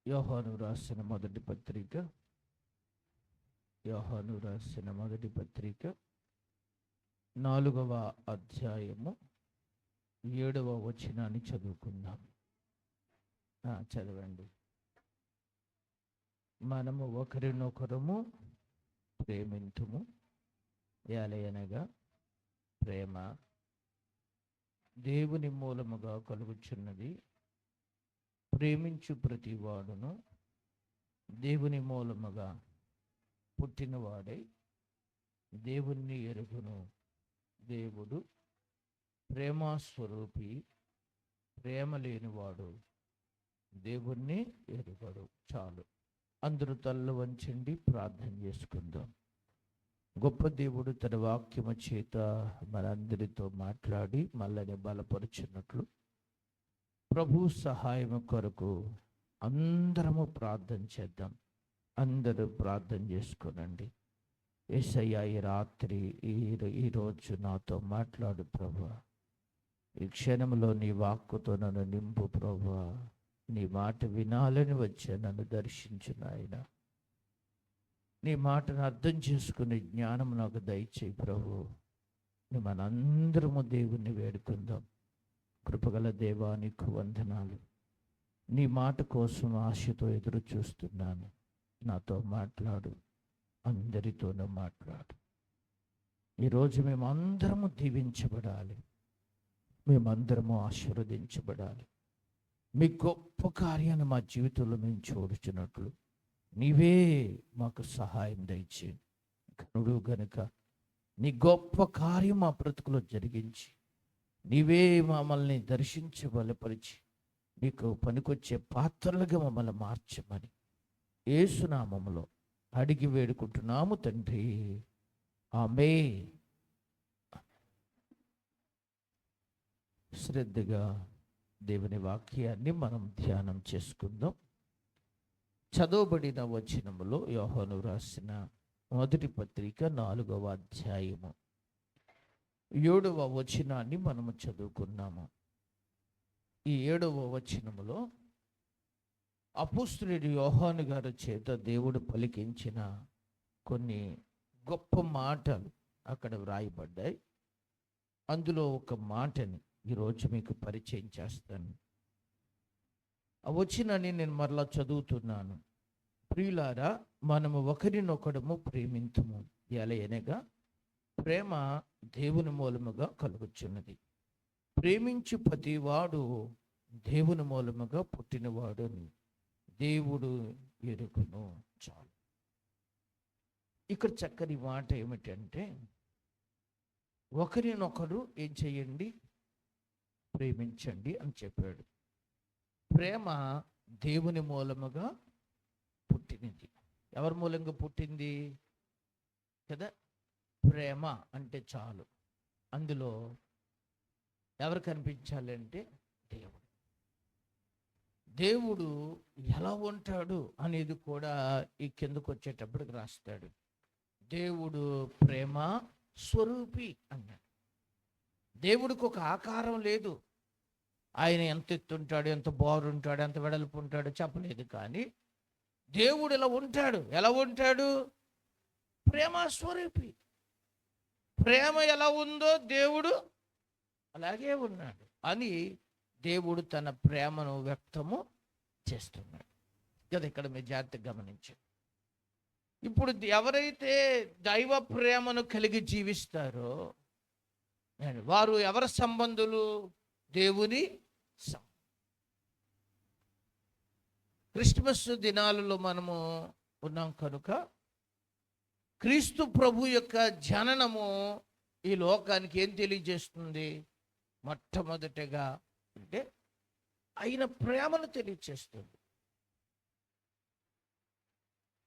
యోహాను రాసిన మొదటి పత్రిక యోహాను రాసిన మొదటి పత్రిక 4వ అధ్యాయము 7వ వచనాన్ని చదువుకుందాం. చదవండి. మనము ఒకరినొకరము ప్రేమింతుము, ఏలయనగా ప్రేమ దేవుని మూలముగా కలుగుచున్నది. ప్రేమించు ప్రతివాడును దేవుని మూలముగా పుట్టినవాడై దేవుణ్ణి ఎరుగును. దేవుడు ప్రేమస్వరూపి, ప్రేమ లేనివాడు దేవుణ్ణి ఎరుగడు. చాలు, అందరూ తల్ల వంచండి, ప్రార్థన చేసుకుందాం. గొప్ప దేవుడు తన వాక్యము చేత మనందరితో మాట్లాడి మనల్ని బలపరుచున్నట్లు ప్రభు సహాయం కొరకు అందరము ప్రార్థన చేద్దాం. అందరూ ప్రార్థన చేసుకోనండి. యేసయ్య, ఈ రాత్రి ఈరోజు నాతో మాట్లాడు ప్రభువా. ఈ క్షణంలో నీ వాక్కుతో నన్ను నింపు ప్రభువా. నీ మాట వినాలని వచ్చే నన్ను దర్శించు నాయన. నీ మాటను అర్థం చేసుకునే జ్ఞానం నాకు దయచేయి ప్రభు. మనందరము దేవుణ్ణి వేడుకుందాం. కృపగల దేవానికి వందనాలు. నీ మాట కోసం ఆశతో ఎదురు చూస్తున్నాను. నాతో మాట్లాడు, అందరితోనూ మాట్లాడు. ఈరోజు మేమందరము దీవించబడాలి, మేమందరము ఆశీర్వదించబడాలి. మీ గొప్ప కార్యాన్ని మా జీవితంలో మేము చూడుచున్నట్లు నీవే మాకు సహాయం దయచేయండి. కనుడు గనుక నీ గొప్ప కార్యం మా బ్రతుకులో జరిగించి నీవే మమ్మల్ని దర్శించి బలపరిచి నీకు పనికొచ్చే పాత్రలుగా మమ్మల్ని మార్చమని యేసు నామములో అడిగి వేడుకుంటున్నాము తండ్రి, ఆమేన్. శ్రద్ధగా దేవుని వాక్యాన్ని మనం ధ్యానం చేసుకుందాం. చదవబడిన వచనములో యోహాను రాసిన మొదటి పత్రిక 4వ అధ్యాయము 7వ వచనాన్ని మనము చదువుకున్నాము. ఈ 7వ వచనములో అపోస్తలుడు యోహాను గారి చేత దేవుడు పలికించిన కొన్ని గొప్ప మాటలు అక్కడ వ్రాయబడ్డాయి. అందులో ఒక మాటని ఈరోజు మీకు పరిచయం చేస్తాను. ఆ వచనాన్ని నేను మరలా చదువుతున్నాను. ప్రియులారా, మనము ఒకరినొకడము ప్రేమింతుము, ఎలయనగా ప్రేమ దేవుని మూలముగా కలుగుచున్నది. ప్రేమించు ప్రతివాడు దేవుని మూలముగా పుట్టినవాడు దేవుడు ఎరుగును. చాలు. ఇక్కడ చక్కని మాట ఏమిటంటే, ఒకరినొకరు ఏం చేయండి? ప్రేమించండి అని చెప్పాడు. ప్రేమ దేవుని మూలముగా పుట్టినది. ఎవరి మూలంగా పుట్టింది కదా? ప్రేమ అంటే చాలు. అందులో ఎవరు కనిపించాలంటే దేవుడు. దేవుడు ఎలా ఉంటాడు అనేది కూడా ఈ కిందకు వచ్చేటప్పటికి రాస్తాడు. దేవుడు ప్రేమ స్వరూపి అన్నాడు. దేవుడికి ఒక ఆకారం లేదు. ఆయన ఎంత ఎత్తుంటాడు, ఎంత బారుంటాడు, ఎంత వెడల్పు ఉంటాడో చెప్పలేదు. కానీ దేవుడు ఇలా ఉంటాడు. ఎలా ఉంటాడు? ప్రేమ స్వరూపి. ప్రేమ ఎలా ఉందో దేవుడు అలాగే ఉన్నాడు అని దేవుడు తన ప్రేమను వ్యక్తము చేస్తున్నాడు కదా. ఇక్కడ మీరు జాగ్రత్తగా గమనించండి. ఇప్పుడు ఎవరైతే దైవ ప్రేమను కలిగి జీవిస్తారో వారు ఎవరి సంబంధులు? దేవుని క్రిస్మస్ దినాలలో మనము ఉన్నాం కనుక క్రీస్తు ప్రభు యొక్క జననము ఈ లోకానికి ఏం తెలియజేస్తుంది? మొట్టమొదటిగా అంటే ఆయన ప్రేమను తెలియజేస్తుంది.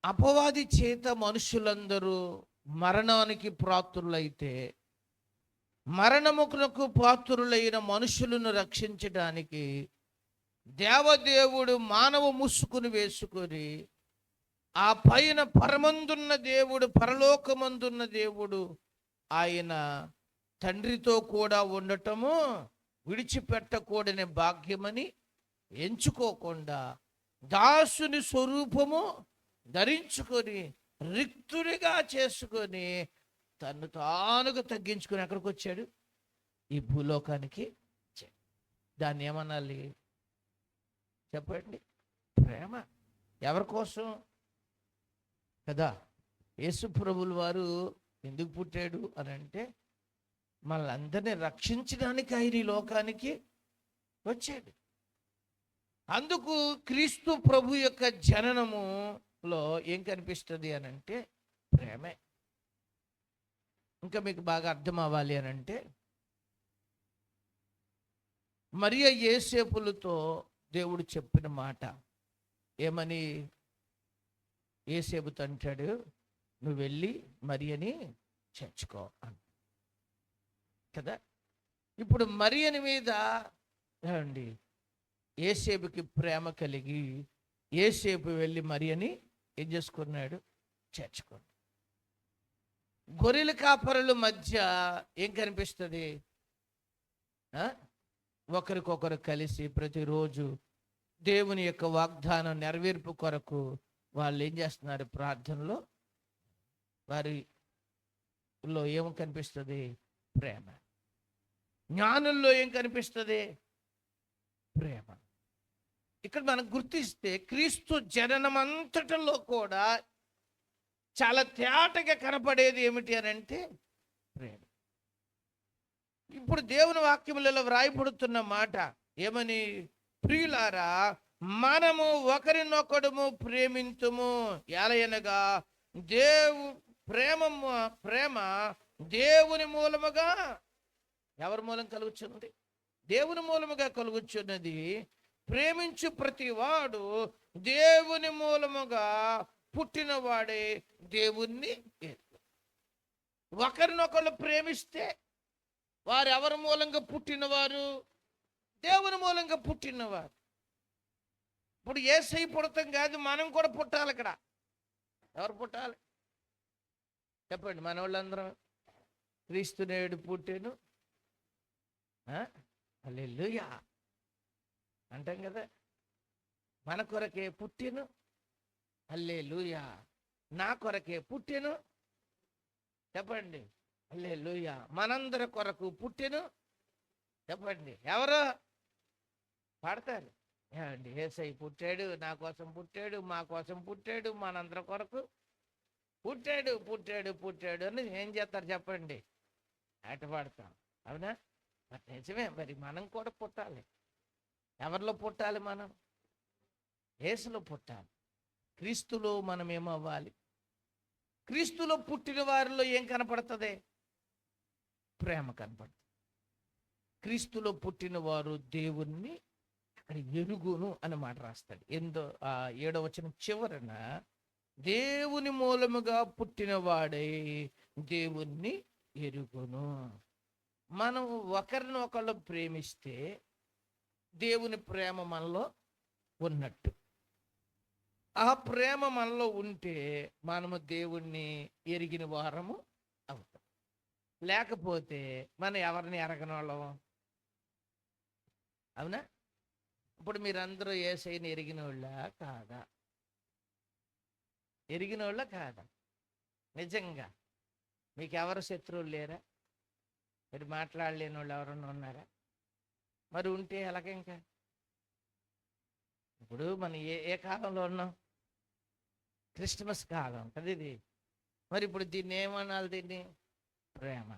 అపవాది చేత మనుషులందరూ మరణానికి పాత్రులైతే మరణమునకు పాత్రులైన మనుషులను రక్షించడానికి దేవదేవుడు మానవ ముసుగును వేసుకొని ఆ పైన పరమందున్న దేవుడు, పరలోకమందున్న దేవుడు ఆయన తండ్రితో కూడా ఉండటము విడిచిపెట్టకూడని భాగ్యమని ఎంచుకోకుండా దాసుని స్వరూపము ధరించుకొని రిక్తుడిగా చేసుకొని తను తానుగా తగ్గించుకొని ఎక్కడికి వచ్చాడు? ఈ భూలోకానికి వచ్చాడు. దాన్ని ఏమనాలి చెప్పండి? ప్రేమ. ఎవరి కోసం కదా? యేసు ప్రభువుల వారు ఎందుకు పుట్టాడు అని అంటే మనల్ని అందరినీ రక్షించడానికి ఆయన ఈ లోకానికి వచ్చాడు. అందుకు క్రీస్తు ప్రభు యొక్క జననములో ఏం కనిపిస్తుంది అని అంటే ప్రేమే. ఇంకా మీకు బాగా అర్థం అవ్వాలి అని అంటే మరియ యేసేపులతో దేవుడు చెప్పిన మాట ఏమని? యేసేపుతో అంటాడు, నువ్వు వెళ్ళి మరియని చేర్చుకో అని కదా. ఇప్పుడు మరియని మీద ఏమండి యేసేపుకి ప్రేమ కలిగి యేసేపు వెళ్ళి మరియని ఏం చేసుకున్నాడు? చేర్చుకున్నాడు. గొర్రెల కాపరుల మధ్య ఏం కనిపిస్తుంది? ఒకరికొకరు కలిసి ప్రతిరోజు దేవుని యొక్క వాగ్దానం నెరవేర్పు కొరకు వాళ్ళు ఏం చేస్తున్నారు? ప్రార్థనలో వారిలో ఏం కనిపిస్తుంది? ప్రేమ. జ్ఞానుల్లో ఏం కనిపిస్తుంది? ప్రేమ. ఇక్కడ మనం గుర్తిస్తే క్రీస్తు జననమంతటిలో కూడా చాలా తేటగా కనపడేది ఏమిటి అని అంటే ప్రేమ. ఇప్పుడు దేవుని వాక్యములలో వ్రాయబడుతున్న మాట ఏమని? ప్రియులారా, మనము ఒకరినొకడుము ప్రేమింతుము, ఎలయనగా ప్రేమ దేవుని మూలముగా ఎవరి మూలం కలుగుచున్నది? దేవుని మూలముగా కలుగుచున్నది. ప్రేమించు ప్రతివాడు దేవుని మూలముగా పుట్టినవాడే దేవుణ్ణి. ఒకరినొకరు ప్రేమిస్తే వారు ఎవరి మూలంగా పుట్టినవారు? దేవుని మూలంగా పుట్టినవారు. ఇప్పుడు యేసయ్య పుడతాం కాదు, మనం కూడా పుట్టాలి. ఇక్కడ ఎవరు పుట్టాలి చెప్పండి? మన వాళ్ళందరం క్రీస్తు నేడు పుట్టాను హల్లెలూయా అంటాం కదా. మన కొరకే పుట్టాను హల్లెలూయా, నా కొరకే పుట్టాను చెప్పండి హల్లెలూయా, మనందరి కొరకు పుట్టాను చెప్పండి. ఎవరు పాడతారు? ఏమండి? యేసయ్య పుట్టాడు, నా కోసం పుట్టాడు, మా కోసం పుట్టాడు, మనందరి కొరకు పుట్టాడు పుట్టాడు పుట్టాడు అని ఏం చేస్తారు చెప్పండి? ఆట పాడతాం. అవునా? మరి నిజమే. మరి మనం కూడా పుట్టాలి. ఎవరిలో పుట్టాలి? మనం యేసులో పుట్టాలి. క్రీస్తులో మనం ఏమవ్వాలి? క్రీస్తులో పుట్టిన వారిలో ఏం కనపడుతుంది? ప్రేమ కనపడుతుంది. క్రీస్తులో పుట్టిన వారు దేవుణ్ణి అక్కడ ఎరుగును అని మాట రాస్తాడు. 7వ వచనం చివరన దేవుని మూలముగా పుట్టిన వాడై దేవుణ్ణి ఎరుగును. మనం ఒకరినొకళ్ళు ప్రేమిస్తే దేవుని ప్రేమ మనలో ఉన్నట్టు. ఆ ప్రేమ మనలో ఉంటే మనము దేవుణ్ణి ఎరిగిన వారము అవుతాం. లేకపోతే మనం ఎవరిని ఎరగని వాళ్ళం. అవునా? ఇప్పుడు మీరందరూ యేసయ్యని ఎరిగిన వాళ్ళ కాదా? ఎరిగిన వాళ్ళ కాదా? నిజంగా మీకు ఎవరు శత్రువులు లేరా? మీరు మాట్లాడలేని వాళ్ళు ఎవరన్నా ఉన్నారా? మరి ఉంటే ఎలాగ? ఇప్పుడు మనం ఏ కాలంలో ఉన్నాం? క్రిస్మస్ కాలం కదా ఇది. మరి ఇప్పుడు దీన్ని ఏమనాలి? దీన్ని ప్రేమ.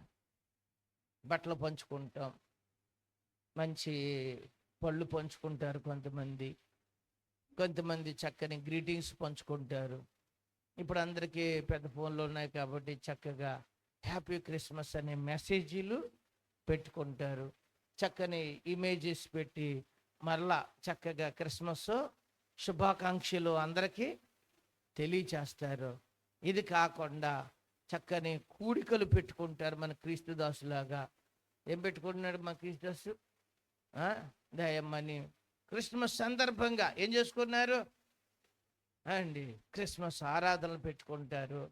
బట్టలు పంచుకుంటాం, మంచి పళ్ళు పంచుకుంటారు కొంతమంది చక్కని గ్రీటింగ్స్ పంచుకుంటారు. ఇప్పుడు అందరికీ పెద్ద ఫోన్లు ఉన్నాయి కాబట్టి చక్కగా హ్యాపీ క్రిస్మస్ అనే మెసేజీలు పెట్టుకుంటారు. చక్కని ఇమేజెస్ పెట్టి మరలా చక్కగా క్రిస్మస్ శుభాకాంక్షలు అందరికీ తెలియచేస్తారు. ఇది కాకుండా చక్కని కూడికలు పెట్టుకుంటారు. మన క్రీస్తుదాసులాగా ఏం పెట్టుకుంటున్నాడు మన క్రీస్తుదాసు? దయమ్మని క్రిస్మస్ సందర్భంగా ఏం చేసుకున్నారు అండి? క్రిస్మస్ ఆరాధనలు పెట్టుకుంటారు.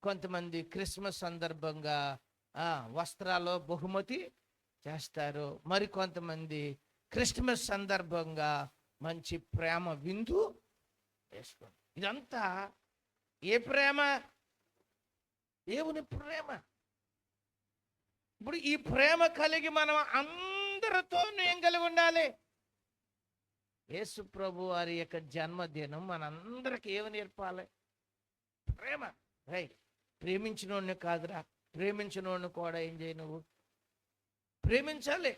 కొంతమంది క్రిస్మస్ సందర్భంగా వస్త్రాలు బహుమతి చేస్తారు. మరి కొంతమంది క్రిస్మస్ సందర్భంగా మంచి ప్రేమ విందు వేసుకోండి. ఇదంతా ఏ ప్రేమ? దేవుని ప్రేమ. ఇప్పుడు ఈ ప్రేమ కలిగి మనం అందరితో ఏం కలిగి ఉండాలి? యేసు ప్రభు వారి యొక్క జన్మదినం మనందరికి ఏమి నేర్పాలి? ప్రేమ. రైట్. ప్రేమించినోడిని కాదురా, ప్రేమించినోడిని కూడా ఏం చేయి, నువ్వు ప్రేమించాలి.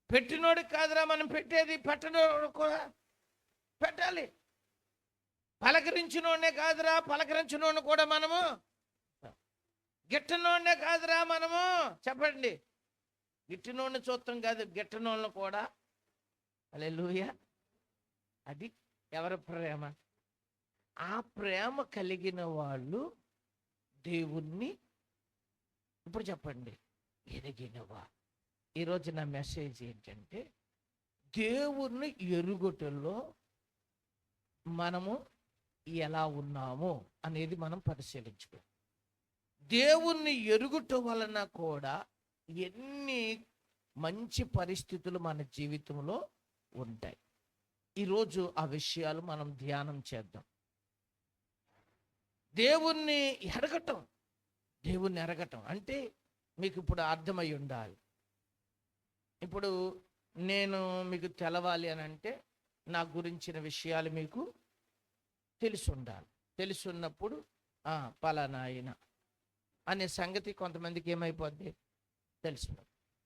పెట్టినోడికి కాదురా మనం పెట్టేది, పెట్టినోడు కూడా పెట్టాలి. పలకరించినోడినే కాదురా, పలకరించినోడిని కూడా మనము, గిట్టనోడినే కాదురా మనము, చెప్పండి, గిట్టినోడిని చూస్తాం కాదు, గిట్టనోళ్ళని కూడా. హల్లెలూయా. అది ఎవరి ప్రేమ? ఆ ప్రేమ కలిగిన వాళ్ళు దేవుణ్ణి, ఇప్పుడు చెప్పండి, ఎరిగినవా. ఈరోజు నా మెసేజ్ ఏంటంటే, దేవుణ్ణి ఎరుగుటలో మనము ఎలా ఉన్నాము అనేది మనం పరిశీలించుకో. దేవుణ్ణి ఎరుగుట వలన కూడా ఎన్ని మంచి పరిస్థితులు మన జీవితంలో ఉంటాయి. ఈరోజు ఆ విషయాలు మనం ధ్యానం చేద్దాం. దేవుణ్ణి ఎరగటం. దేవుణ్ణి ఎరగటం అంటే మీకు ఇప్పుడు అర్థమై ఉండాలి. ఇప్పుడు నేను మీకు తెలవాలి అని అంటే నా గురించిన విషయాలు మీకు తెలిసి ఉండాలి. తెలిసి ఉన్నప్పుడు పలానా ఆయన అనే సంగతి కొంతమందికి ఏమైపోద్ది? తెలుసు.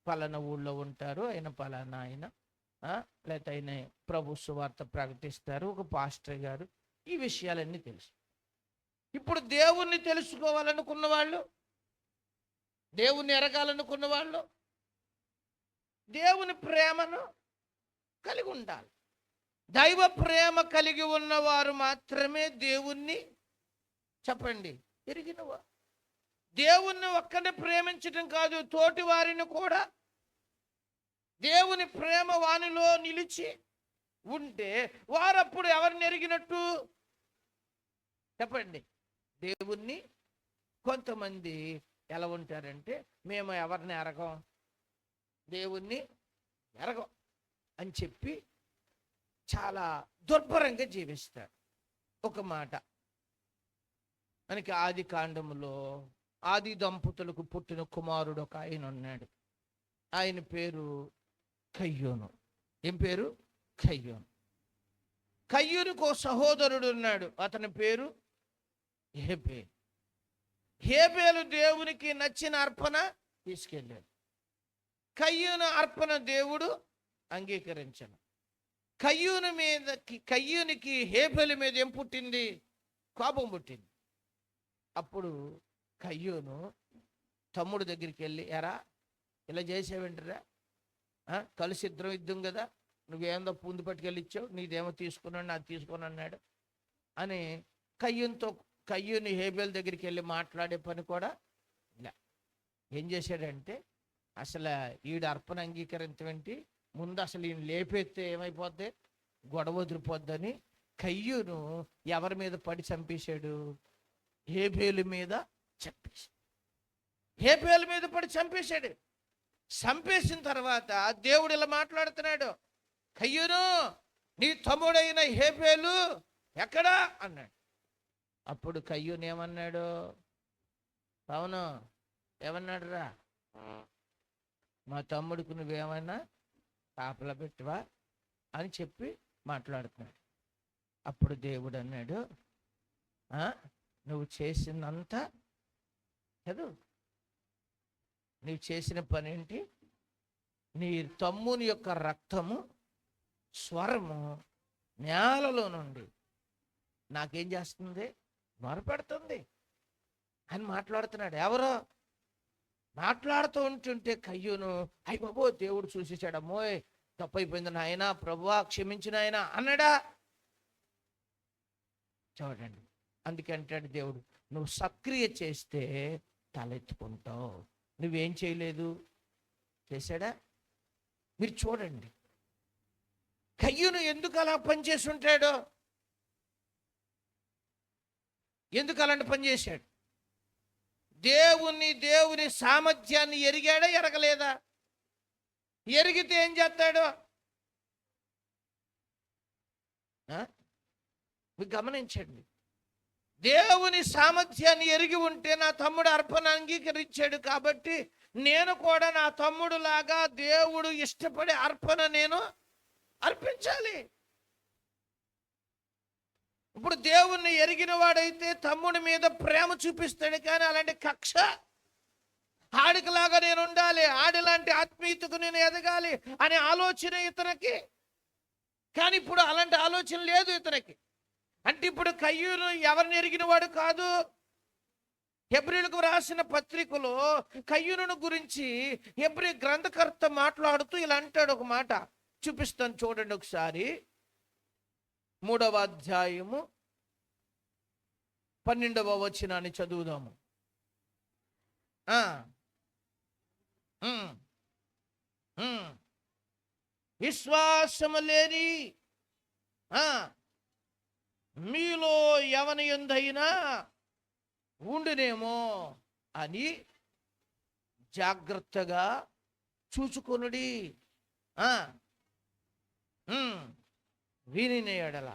పలానా ఊళ్ళో ఉంటారు, ఆయన పలానా ఆయన, లేకపోతే ఆయన ప్రభు సువార్త ప్రకటిస్తారు, ఒక పాస్టర్ గారు, ఈ విషయాలన్నీ తెలుసు. ఇప్పుడు దేవుణ్ణి తెలుసుకోవాలనుకున్న వాళ్ళు, దేవుణ్ణి ఎరగాలనుకున్న వాళ్ళు దేవుని ప్రేమను కలిగి ఉండాలి. దైవ ప్రేమ కలిగి ఉన్నవారు మాత్రమే దేవుణ్ణి, చెప్పండి, ఎరిగినవారు. దేవుణ్ణి ఒక్కనే ప్రేమించడం కాదు, తోటి వారిని కూడా. దేవుని ప్రేమ వానిలో నిలిచి ఉంటే వారప్పుడు ఎవరిని ఎరిగినట్టు? చెప్పండి. దేవుణ్ణి. కొంతమంది ఎలా ఉంటారంటే, మేము ఎవరిని ఎరగం, దేవుణ్ణి ఎరగం అని చెప్పి చాలా దుర్భరంగా జీవిస్తారు. ఒక మాట మనకి ఆది కాండములో ఆది దంపతులకు పుట్టిన కుమారుడు ఒక ఆయన ఉన్నాడు. ఆయన పేరు కయ్యోను. ఏం పేరు? కయ్యోను. కయ్యూనుకు ఓ సహోదరుడు ఉన్నాడు, అతని పేరు హేబేలు. హేబేలు దేవునికి నచ్చిన అర్పణ తీసుకెళ్ళాడు. కయ్యూను అర్పణ దేవుడు అంగీకరించను. కయ్యూనికి హేబేలు మీద ఏం పుట్టింది? కోపం పుట్టింది. అప్పుడు కయ్యూను తమ్ముడు దగ్గరికి వెళ్ళి, ఎరా ఇలా చేసేవేంటిరా, కలిసి ఇద్దరం ఇద్దాం కదా, నువ్వేందో పూంది పట్టుకెళ్ళి ఇచ్చావు, నీదేమో తీసుకున్నాడు, నాది తీసుకుని అన్నాడు అని కయ్యూని హేబేలు దగ్గరికి వెళ్ళి మాట్లాడే పని కూడా ఇలా. ఏం చేశాడంటే, అసలు ఈడు అర్పణ అంగీకరించవేంటి, ముందు అసలు ఈయన లేపేస్తే ఏమైపోద్ది, గొడవ వదిలిపోద్దని కయ్యూను ఎవరి మీద పడి చంపేశాడు? హేబేలు మీద చంపేశాడు. హేబేలు మీద పడి చంపేశాడు. చంపేసిన తర్వాత దేవుడు ఇలా మాట్లాడుతున్నాడు, కయ్యూను, నీ తమ్ముడైన హేబేలు ఎక్కడా అన్నాడు. అప్పుడు కయ్యూను ఏమన్నాడు? అవును, ఏమన్నాడు రా, మా తమ్ముడికి నువ్వేమన్నా కాపలా పెట్టవా అని చెప్పి మాట్లాడుతున్నాడు. అప్పుడు దేవుడు అన్నాడు, నువ్వు చేసిందంతా చదువు, నీవు చేసిన పని ఏంటి? నీ తమ్ముని యొక్క రక్తము స్వరము నేలలో నుండి నాకేం చేస్తుంది? మొరపెడుతుంది అని మాట్లాడుతున్నాడు. ఎవరో మాట్లాడుతూ ఉంటుంటే కయ్యూను, అయ్య బాబో దేవుడు చూసేసాడమ్మో, తప్పైపోయింది నాయన, ప్రభువా క్షమించిన ఆయన అన్నాడా? చూడండి, అందుకే అంటాడు దేవుడు, నువ్వు సక్రియ చేస్తే తలెత్తుకుంటావు. నువ్వేం చేయలేదు, చేశాడా? మీరు చూడండి, కయ్యూను ఎందుకు అలా పనిచేసి ఉంటాడో, ఎందుకు అలాంటి పని చేశాడు? దేవుని సామర్థ్యాన్ని ఎరిగాడా, ఎరగలేదా? ఎరిగితే ఏం చేస్తాడు? మీరు గమనించండి. దేవుని సామర్థ్యాన్ని ఎరిగి ఉంటే నా తమ్ముడు అర్పణ అంగీకరించాడు కాబట్టి నేను కూడా నా తమ్ముడు లాగా దేవుడు ఇష్టపడే అర్పణ నేను అర్పించాలి. ఇప్పుడు దేవుణ్ణి ఎరిగిన వాడైతే తమ్ముడి మీద ప్రేమ చూపిస్తాడు, కానీ అలాంటి కక్ష, ఆడికలాగా నేను ఉండాలి, ఆడిలాంటి ఆత్మీయతకు నేను ఎదగాలి అనే ఆలోచన ఇతనికి. కానీ ఇప్పుడు అలాంటి ఆలోచన లేదు ఇతనికి. అంటే ఇప్పుడు కయ్యూను ఎవరిని ఎరిగిన వాడు కాదు. హెబ్రీయులకు రాసిన పత్రికలో కయ్యూను గురించి హెబ్రీ గ్రంథకర్త మాట్లాడుతూ ఇలా అంటాడు. ఒక మాట చూపిస్తాను చూడండి ఒకసారి. 3వ అధ్యాయము 12వ వచనాన్ని చదువుదాము. విశ్వాసము లేని మీలో ఎవని యందైనా ఉండునేమో అని జాగ్రత్తగా చూచుకొనుడి. విని ఎడల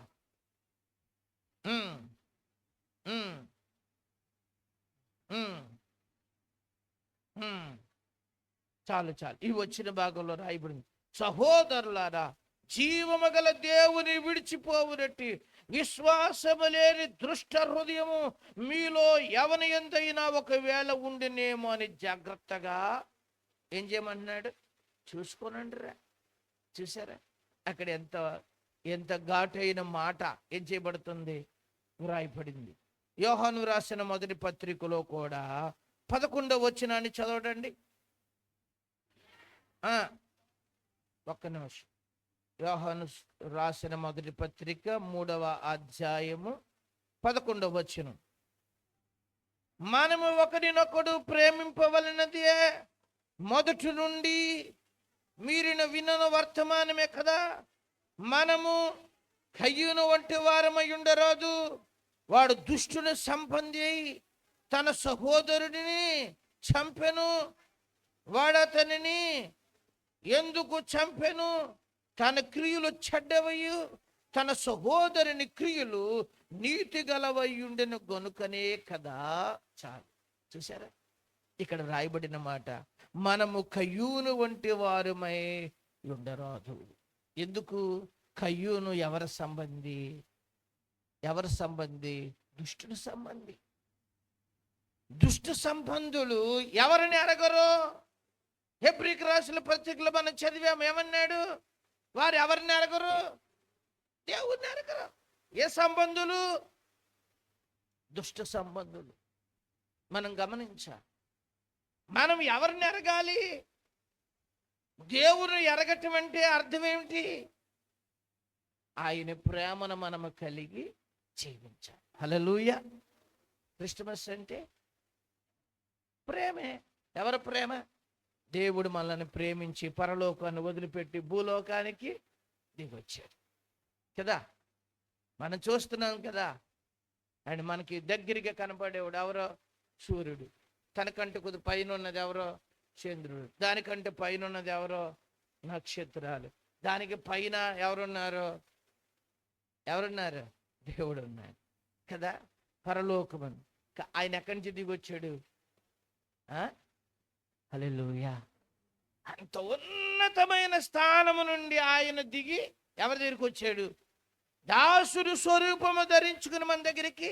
చాలు చాలు. ఈ వచ్చిన భాగంలో రాయబడింది, సహోదరులారా, జీవము గల దేవుని విడిచిపోవునట్టి విశ్వాసము లేని దుష్ట హృదయము మీలో ఎవని ఎంతైనా ఒకవేళ ఉండినేమో అని జాగ్రత్తగా ఏం చేయమంటున్నాడు? చూసుకోనండి రా. చూసారా అక్కడ ఎంత ఘాటైన మాట ఏం చేయబడుతుంది, వ్రాయబడింది. యోహాను రాసిన మొదటి పత్రికలో కూడా 11వ వచనాన్ని చదవడండి. ఒక్క నిమిషం. యోహాను రాసిన మొదటి పత్రిక 3వ అధ్యాయము 11వ వచనం. మనము ఒకరినొకడు ప్రేమింపవలనదే మొదటి నుండి మీరిన వినను వర్తమానమే కదా. మనము కయ్యూను వంటి వారమై ఉండరాదు. వాడు దుష్టుని సంబంధి తన సహోదరుడిని చంపెను. వాడతనిని ఎందుకు చంపెను? తన క్రియలు చెడ్డవయ్యు తన సహోదరుని క్రియలు నీతి గలవయ్యుండెను గనుకనే కదా. చాలు. చూసారా ఇక్కడ రాయబడిన మాట, మనము కయ్యూను వంటి వారమై ఉండరాదు. ఎందుకు? కయ్యూను ఎవరి సంబంధి? దుష్టుని సంబంధి. దుష్ట సంబంధులు ఎవరిని ఎరగరు? హెబ్రీకి రాసిన పత్రికలో మనం చదివాము, ఏమన్నాడు? వారు ఎవరిని ఎరగరు? దేవుణ్ణి ఎరగరు. ఏ సంబంధులు? దుష్ట సంబంధులు. మనం గమనించాలి. మనం ఎవరిని ఎరగాలి? దేవుని ఎరగటం అంటే అర్థం ఏమిటి? ఆయన ప్రేమను మనము కలిగి జీవించాలి. హల్లెలూయా. క్రిస్మస్ అంటే ప్రేమే. ఎవరి ప్రేమ? దేవుడు మనల్ని ప్రేమించి పరలోకాన్ని వదిలిపెట్టి భూలోకానికి దిగొచ్చాడు కదా. మనం చూస్తున్నాం కదా. అండ్ మనకి దగ్గరగా కనపడేవాడు ఎవరో? సూర్యుడు. తనకంటే కొద్ది పైన ఉన్నది ఎవరో? చంద్రుడు. దానికంటే పైన ఉన్నది ఎవరో? నక్షత్రాలు. దానికి పైన ఎవరున్నారు? దేవుడు ఉన్నాడు కదా. పరలోకమని ఆయన ఎక్కడి నుంచి దిగొచ్చాడు? హల్లెలూయా. అంత ఉన్నతమైన స్థానము నుండి ఆయన దిగి ఎవరి దగ్గరికి వచ్చాడు? దాసుడు స్వరూపము ధరించుకుని మన దగ్గరికి.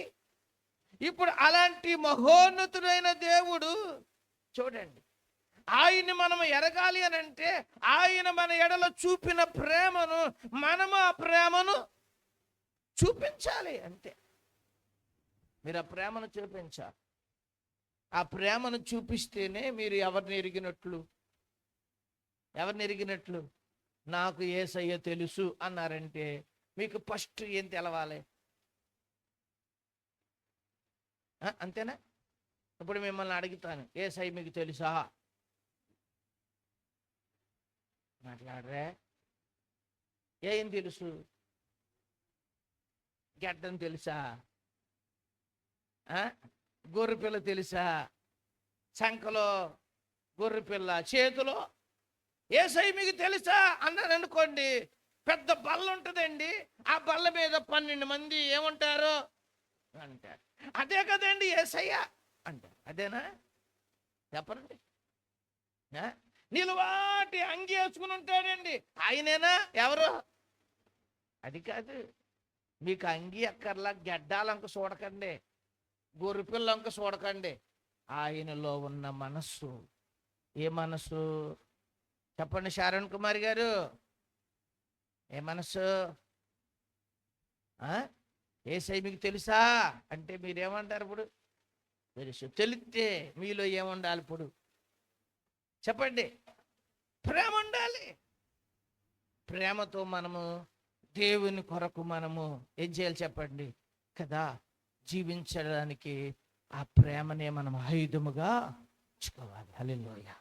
ఇప్పుడు అలాంటి మహోన్నతుడైన దేవుడు చూడండి, ఆయన్ని మనం ఎరగాలి అని అంటే ఆయన మన ఎడల చూపిన ప్రేమను మనము ఆ ప్రేమను చూపించాలి. అంతే. మీరు ఆ ప్రేమను చూపించాలి. ఆ ప్రేమను చూపిస్తేనే మీరు ఎవరిని ఎరిగినట్లు? నాకు యేసయ్య తెలుసు అన్నారంటే మీకు ఫస్ట్ ఏం తెలవాలి? అంతేనా? ఇప్పుడు మిమ్మల్ని అడుగుతాను, యేసయ్య మీకు తెలుసా? మాట్లాడరే. ఏం తెలుసు? గడ్డం తెలుసా? గొర్రెపిల్ల తెలుసా? శంఖలో గొర్రెపిల్ల, చేతిలో యేసయ్య మీకు తెలుసా అన్నాను అనుకోండి, పెద్ద బల్ల ఉంటుందండి, ఆ బల్ల మీద 12 మంది ఏముంటారు అంటారు. అదే కదండి యేసయ్య అంటారు. అదేనా చెప్పండి. నిలువాటి అంగి వేసుకుని ఉంటాడండి, ఆయనేనా ఎవరు? అది కాదు. మీకు అంగి అక్కర్లా, గెడ్డాలంక చూడకండి, గొర్రెపిల్లంక చూడకండి. ఆయనలో ఉన్న మనస్సు, ఏ మనస్సు చెప్పండి శారణ్ కుమార్ గారు? ఏ మనస్సు? యేసయ్య మీకు తెలుసా అంటే మీరేమంటారు? ఇప్పుడు తెలుసు. తెలిస్తే మీలో ఏముండాలి ఇప్పుడు చెప్పండి? ప్రేమ ఉండాలి. ప్రేమతో మనము దేవుని కొరకు మనము ఏం చేయాలి చెప్పండి కదా? జీవించడానికి ఆ ప్రేమనే మనం ఆయుధముగా ఉంచుకోవాలి. హల్లెలూయా.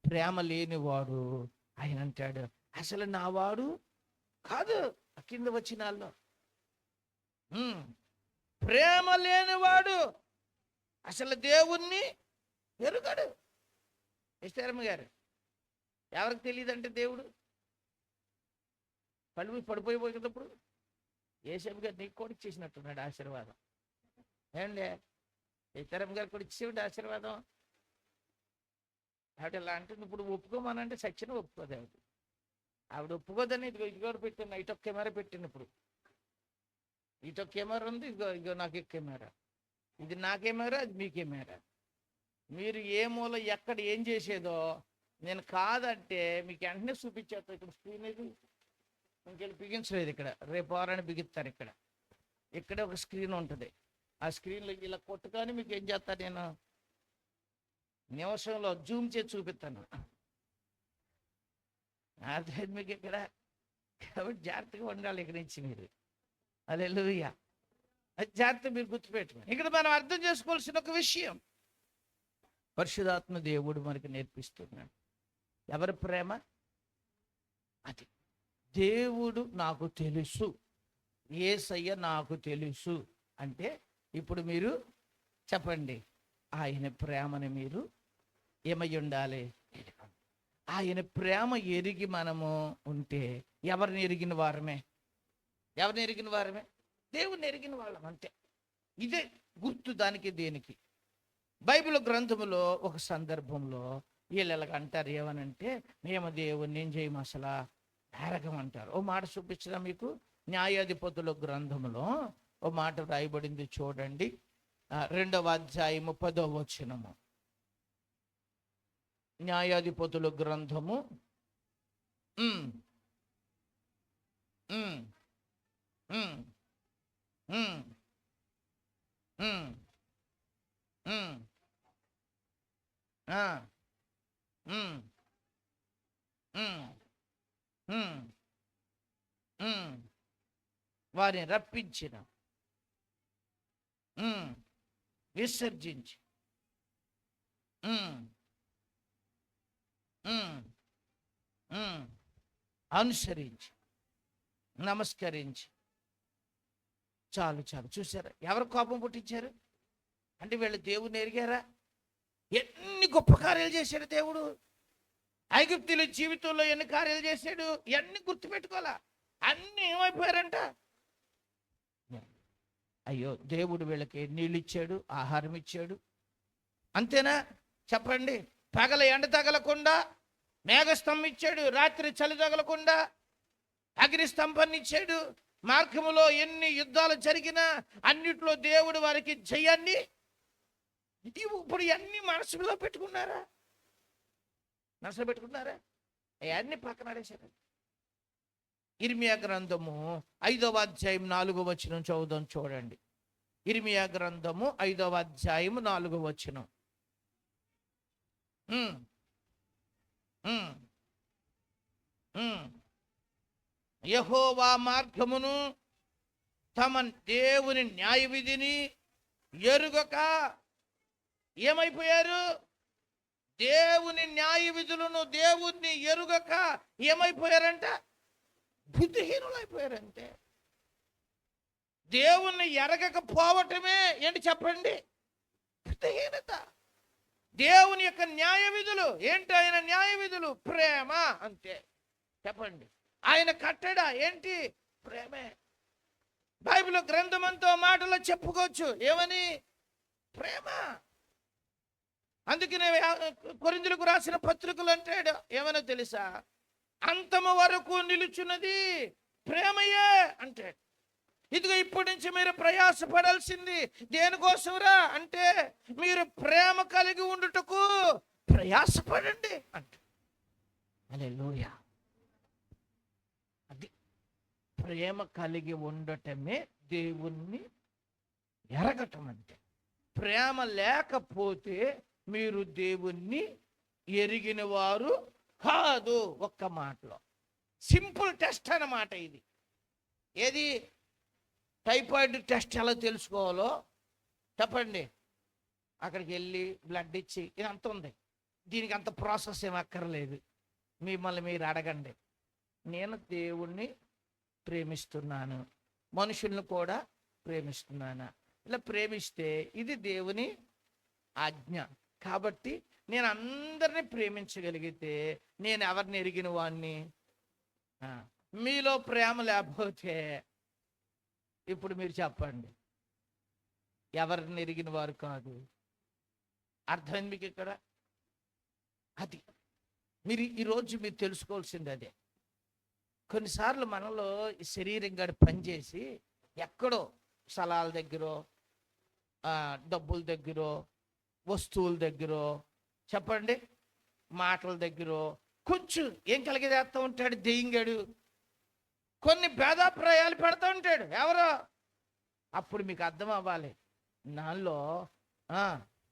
ప్రేమ లేనివాడు ఆయన అంటాడు అసలు నా వాడు కాదు. కింద వచనాల్లో ప్రేమ లేనివాడు అసలు దేవుణ్ణి ఎరుగడు. ఎస్టరమ్మ గారు, ఎవరికి తెలియదంటే దేవుడు కళ్ళు పడిపోయిపోయేటప్పుడు ఏసమ్మ గారు నీకు కూడా ఇచ్చేసినట్టున్నాడు ఆశీర్వాదం. ఏమండి ఎస్టరమ్మ గారు కూడా ఇచ్చేవాడు ఆశీర్వాదం. ఆవిడ ఇలా అంటుంది, ఇప్పుడు ఒప్పుకోమనంటే సచ్చిన ఒప్పుకోదు ఆవిడ. ఆవిడ ఒప్పుకోదని ఇదిగో పెట్టిన ఇటొక్క కెమెరా పెట్టిన, ఇప్పుడు ఇటొక్క కెమెరా ఉంది, ఇదిగో నాకు కెమెరా, ఇది నా కెమెరా, అది మీ కెమెరా. మీరు ఏ మూల ఎక్కడ ఏం చేసేదో నేను కాదంటే మీకు వెంటనే చూపించేస్తా. ఇక్కడ స్క్రీన్ ఇది ఇంకెళ్ళి బిగించలేదు, ఇక్కడ రేపు వారాన్ని బిగిస్తారు. ఇక్కడ ఒక స్క్రీన్ ఉంటుంది, ఆ స్క్రీన్లో ఇలా కొట్టుకొని మీకు ఏం చేస్తాను నేను నిమిషంలో జూమ్ చేసి చూపిస్తాను. అదే మీకు ఇక్కడ కాబట్టి జాగ్రత్తగా ఉండాలి ఇక్కడి నుంచి మీరు. హల్లెలూయా. అది జాగ్రత్త మీరు గుర్తుపెట్టుకోండి. ఇక్కడ మనం అర్థం చేసుకోవాల్సిన ఒక విషయం, పరిశుద్ధాత్మ దేవుడు మనకి నేర్పిస్తున్నాడు ఎవరి ప్రేమ. అది దేవుడు నాకు తెలుసు, యేసయ్య నాకు తెలుసు అంటే ఇప్పుడు మీరు చెప్పండి ఆయన ప్రేమని మీరు ఏమై ఉండాలి? ఆయన ప్రేమ ఎరిగి మనము ఉంటే ఎవరిని ఎరిగిన వారమే? ఎవరిని ఎరిగిన వారమే? దేవుని ఎరిగిన వాళ్ళం అంతే. ఇదే గుర్తు దానికి దేనికి. బైబిల్ గ్రంథములో ఒక సందర్భంలో వీళ్ళు ఎలాగ అంటారు, ఏమనంటే మేము దేవుణ్ణి ఏం చేయము అసలు ఎరగమంటారు. ఓ మాట చూపించడం మీకు, న్యాయాధిపతుల గ్రంథములో ఓ మాట రాయబడింది చూడండి, 2వ అధ్యాయము 10వ వచనము. న్యాయాధిపతుల గ్రంథము వారిని రప్పించిన విసర్జించి అనుసరించి నమస్కరించి చాలు చాలు. చూసారా ఎవరు కోపం పుట్టించారు అంటే వీళ్ళు దేవుని ఎరిగారా? ఎన్ని గొప్ప కార్యాలు చేశాడు దేవుడు. ఐగుప్తుల జీవితంలో ఎన్ని కార్యాలు చేశాడు, ఎన్ని గుర్తుపెట్టుకోవాలా. అన్ని ఏమైపోయారంట, అయ్యో దేవుడు వీళ్ళకి నీళ్ళు ఇచ్చాడు, ఆహారం ఇచ్చాడు, అంతేనా చెప్పండి? పగల ఎండ తగలకుండా మేఘస్తంభం ఇచ్చాడు, రాత్రి చలి తగలకుండా అగ్ని స్తంభాన్ని ఇచ్చాడు. మార్గములో ఎన్ని యుద్ధాలు జరిగినా అన్నిట్లో దేవుడు వారికి జయాన్ని. ఇప్పుడు అన్ని మనసులో పెట్టుకున్నారా? మనసులో పెట్టుకున్నారా? అవన్నీ పక్కన ఆడేశారు. ఇర్మియా గ్రంథము 5వ అధ్యాయం 4వ వచనం చదువుదాం చూడండి. ఇర్మియా గ్రంథము 5వ అధ్యాయం 4వ వచనం. యెహోవా మార్గమును తమ దేవుని న్యాయ విధిని ఎరుగక ఏమైపోయారు? దేవుని న్యాయ విధులను దేవుణ్ణి ఎరుగక ఏమైపోయారంట? బుద్ధిహీనులైపోయారంటే. దేవుణ్ణి ఎరగకపోవటమే ఏంటి చెప్పండి? బుద్ధిహీనత. దేవుని యొక్క న్యాయ విధులు ఏంటి? ఆయన న్యాయ విధులు ప్రేమ అంతే. చెప్పండి ఆయన కట్టడ ఏంటి? ప్రేమే. బైబిల్ గ్రంథమంతో మాటలో చెప్పుకోవచ్చు ఏమని? ప్రేమ. అందుకనే కొరింథీయులకు రాసిన పత్రికలు అంటాడు ఏమనో తెలుసా? అంతము వరకు నిలుచున్నది ప్రేమయే అంటాడు. ఇదిగో ఇప్పటి నుంచి మీరు ప్రయాసపడాల్సింది దేనికోసంరా అంటే మీరు ప్రేమ కలిగి ఉండుటకు ప్రయాసపడండి అంట. హల్లెలూయా. అది ప్రేమ కలిగి ఉండటమే దేవుణ్ణి ఎరగటం అంటే. ప్రేమ లేకపోతే మీరు దేవుణ్ణి ఎరిగిన వారు కాదు. ఒక్క మాటలో సింపుల్ టెస్ట్ అన్నమాట ఇది. ఏది? టైఫాయిడ్ టెస్ట్ ఎలా తెలుసుకోవాలో చెప్పండి. అక్కడికి వెళ్ళి బ్లడ్ ఇచ్చి ఇదంత ఉంది, దీనికి అంత ప్రాసెస్ ఏం అక్కర్లేదు. మిమ్మల్ని మీరు అడగండి, నేను దేవుణ్ణి ప్రేమిస్తున్నాను, మనుషుల్ని కూడా ప్రేమిస్తున్నాను. ఇలా ప్రేమిస్తే ఇది దేవుని ఆజ్ఞ. కాబట్టి నేను అందరినీ ప్రేమించగలిగితే నేను ఎవరిని ఎరిగిన వాడిని? మీలో ప్రేమ లేకపోతే ఇప్పుడు మీరు చెప్పండి, ఎవరిని ఎరిగిన వారు కాదు. అర్థమైంది మీకు ఇక్కడ? అది మీరు ఈరోజు మీరు తెలుసుకోవాల్సింది అదే. కొన్నిసార్లు మనలో ఈ శరీరం గడి పనిచేసి ఎక్కడో స్థలాల దగ్గర, డబ్బుల దగ్గర, వస్తువుల దగ్గర, చెప్పండి మాటల దగ్గర కొంచెం ఏం కలిగేస్తూ ఉంటాడు దెయ్యంగాడు. కొన్ని భేదాభిప్రాయాలు పెడతా ఉంటాడు ఎవరో. అప్పుడు మీకు అర్థం అవ్వాలి, నాలో